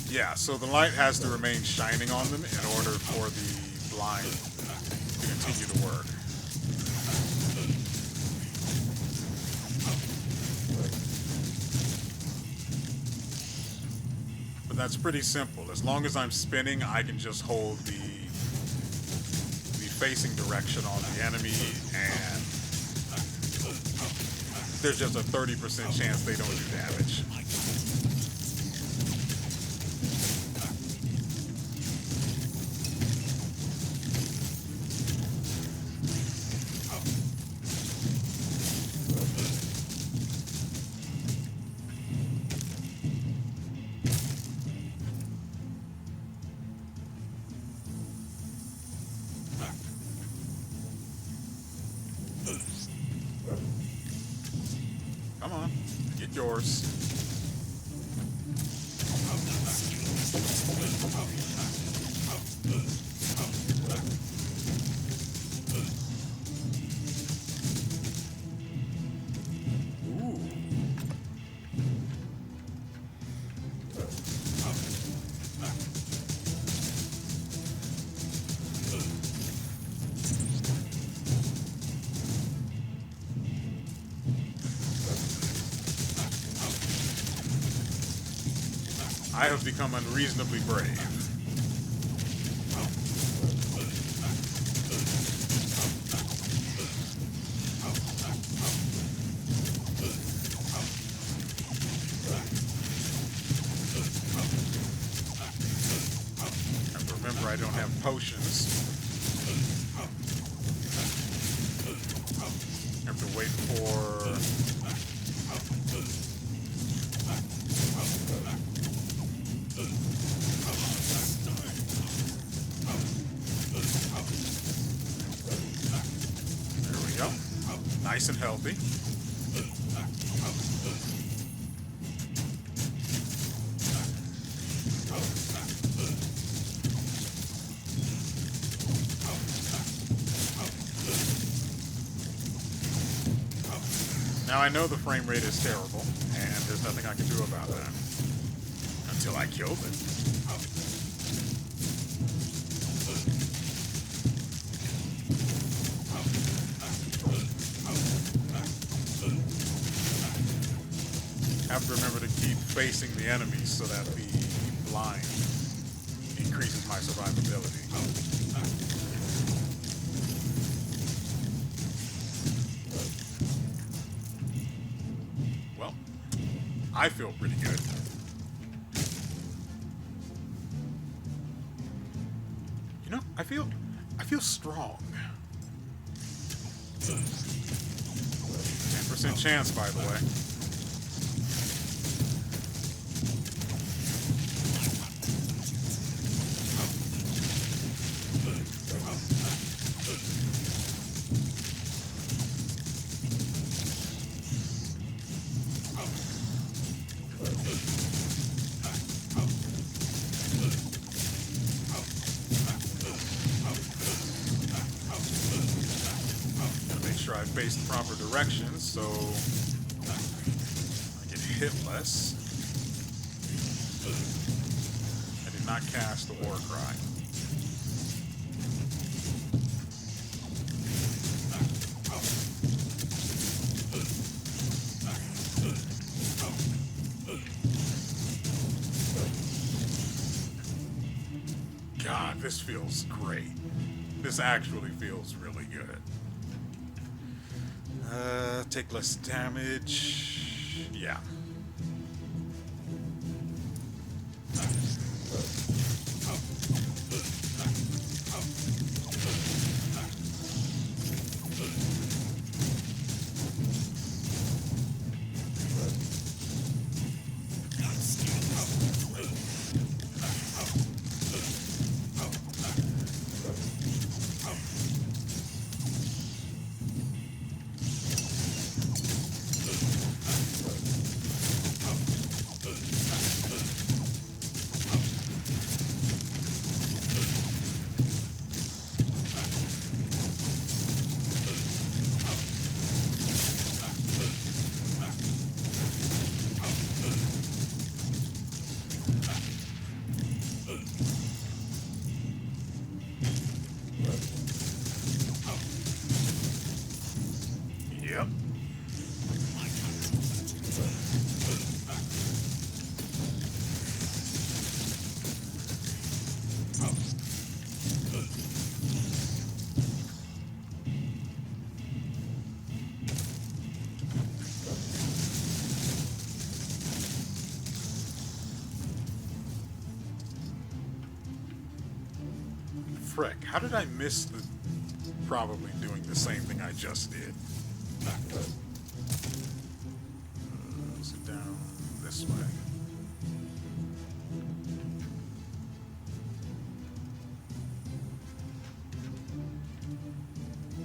Yeah, so the light has to remain shining on them in order for the blind to continue to work. But that's pretty simple. As long as I'm spinning, I can just hold the facing direction on the enemy, and there's just a 30% chance they don't do damage. Come on, get yours. I have become unreasonably brave. And remember, I don't have potions. I have to wait for... There we go. Nice and healthy. Now I know the frame rate is terrible, and there's nothing I can do about that. Until I kill it. Have to remember to keep facing the enemies so that the blind increases my survivability. Well, I feel pretty good. You know, I feel strong. 10% chance, by the way. I face the proper directions so I get hit less. I did not cast the war cry. God, this feels great. This actually feels really good. Take less damage. Yeah. Yep. Frick, how did I miss the probably doing the same thing I just did? Sit down this way.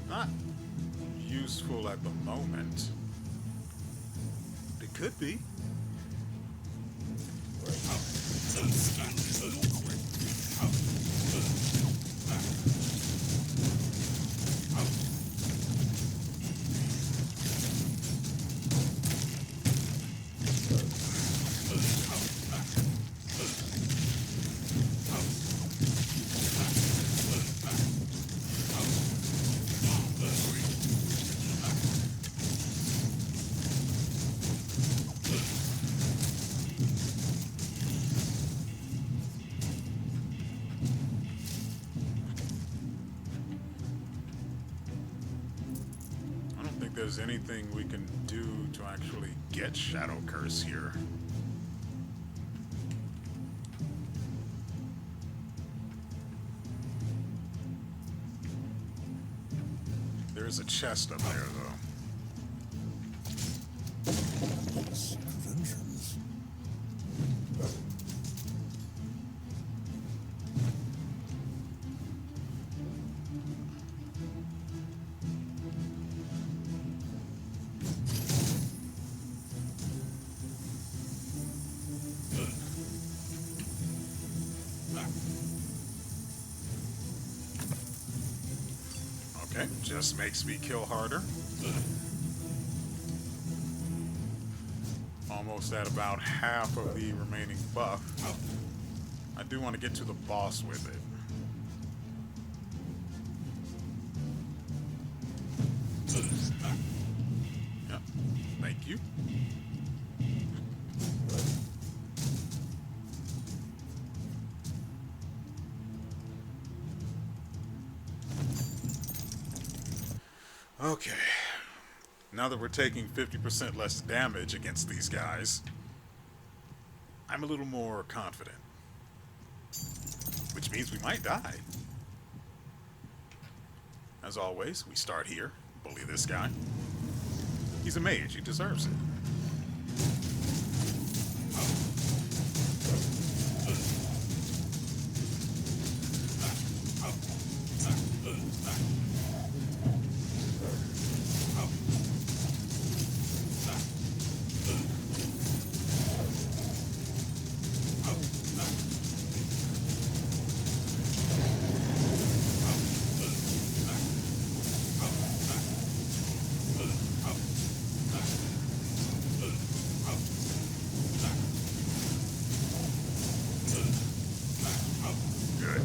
Not useful at the moment. It could be. there's anything we can do to actually get Shadow Curse here. There's a chest up there, though. Secret entrance. Okay, just makes me kill harder. Almost at about half of the remaining buff. I do want to get to the boss with it. Yep, thank you. Okay. Now that we're taking 50% less damage against these guys, I'm a little more confident. Which means we might die. As always, we start here, bully this guy. He's a mage, he deserves it. Good.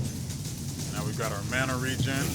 Now we've got our mana regen.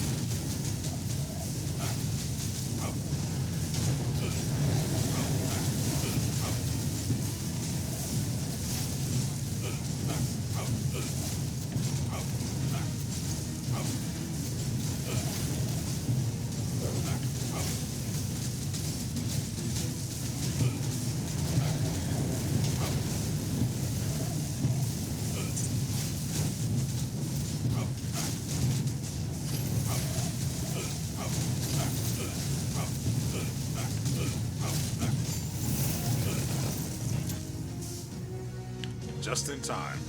Just in time.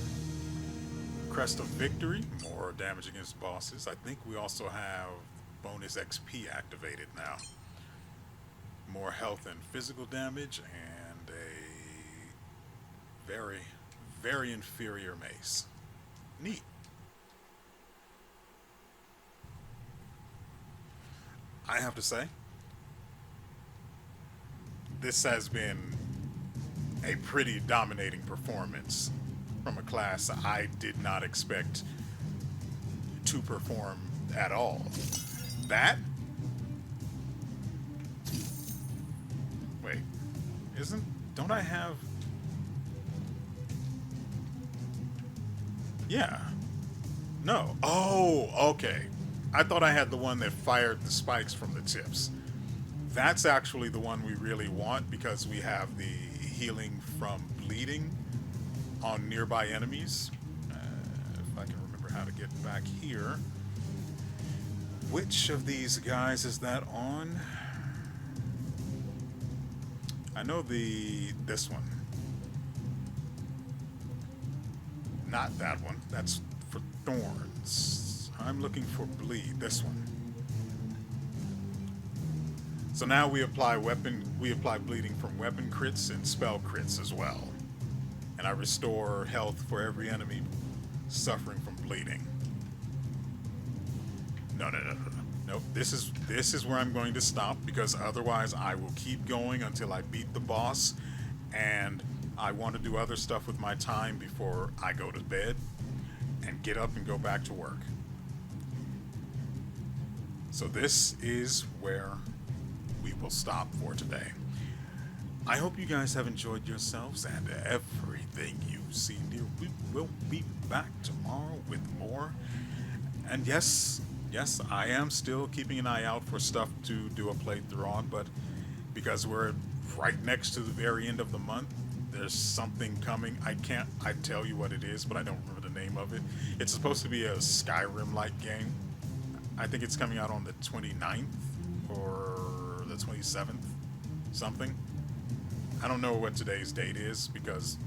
Crest of Victory, more damage against bosses. I think we also have bonus XP activated now. More health and physical damage, and a very, very inferior mace. Neat. I have to say, this has been a pretty dominating performance from a class I did not expect to perform at all. Wait, don't I have... Yeah. No. Oh, okay. I thought I had the one that fired the spikes from the tips. That's actually the one we really want because we have the healing from bleeding on nearby enemies. If I can remember how to get back here. Which of these guys is that on? I know this one. Not that one. That's for thorns. I'm looking for bleed. This one. So now we apply bleeding from weapon crits and spell crits as well. And I restore health for every enemy suffering from bleeding. No. Nope. This is where I'm going to stop because otherwise I will keep going until I beat the boss, and I want to do other stuff with my time before I go to bed and get up and go back to work. So this is where we will stop for today. I hope you guys have enjoyed yourselves and everything you've seen here. We will be back tomorrow with more. And yes, I am still keeping an eye out for stuff to do a playthrough on, but because we're right next to the very end of the month. There's something coming. I tell you what it is, but I don't remember the name of it. It's supposed to be a Skyrim-like game. I think it's coming out on the 29th or the 27th, something. I don't know what today's date is because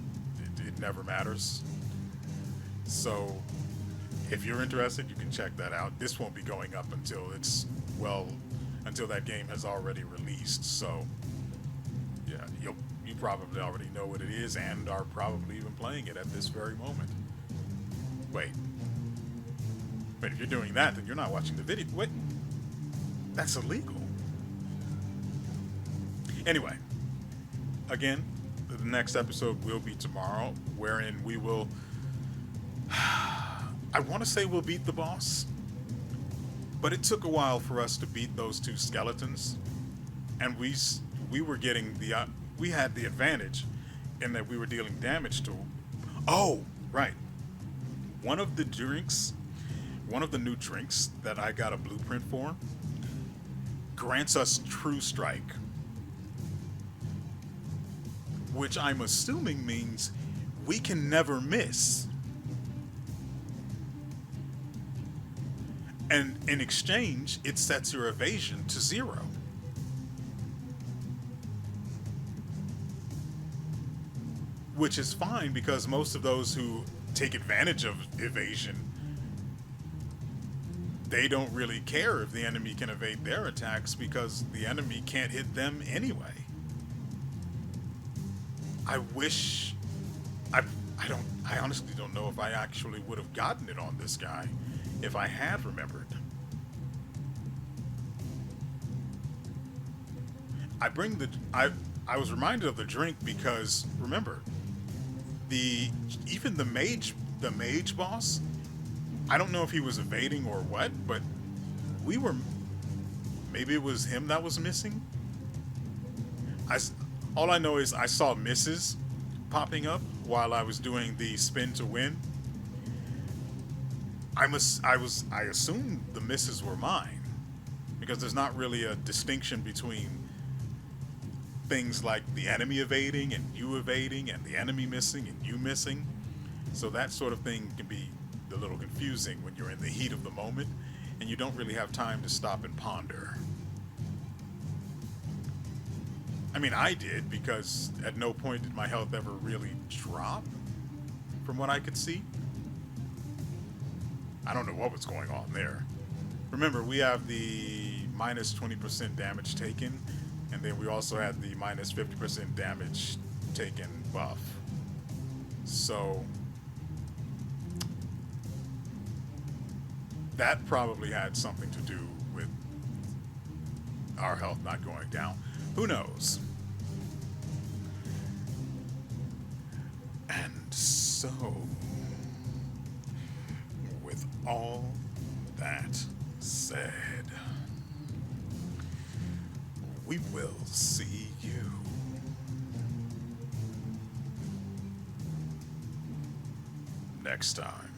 it never matters. So if you're interested, you can check that out. This won't be going up until until that game has already released. So yeah, you probably already know what it is and are probably even playing it at this very moment. Wait, if you're doing that, then you're not watching the video. Wait, that's illegal. Anyway, again, the next episode will be tomorrow, wherein we will, I want to say we'll beat the boss, but it took a while for us to beat those two skeletons, and we were getting we had the advantage in that we were dealing damage to. Oh, right. One of the new drinks that I got a blueprint for grants us True Strike, which I'm assuming means we can never miss. And in exchange, it sets your evasion to 0. Which is fine because most of those who take advantage of evasion, they don't really care if the enemy can evade their attacks because the enemy can't hit them anyway. I honestly don't know if I actually would have gotten it on this guy if I had remembered. I was reminded of the drink because remember, even the mage boss, I don't know if he was evading or what, but maybe it was him that was missing. All I know is I saw misses popping up while I was doing the spin to win. I assumed the misses were mine because there's not really a distinction between things like the enemy evading and you evading and the enemy missing and you missing. So that sort of thing can be a little confusing when you're in the heat of the moment and you don't really have time to stop and ponder. I mean, I did, because at no point did my health ever really drop from what I could see. I don't know what was going on there. Remember, we have the minus 20% damage taken, and then we also had the minus 50% damage taken buff. So that probably had something to do with our health not going down. Who knows? And so, with all that said, we will see you next time.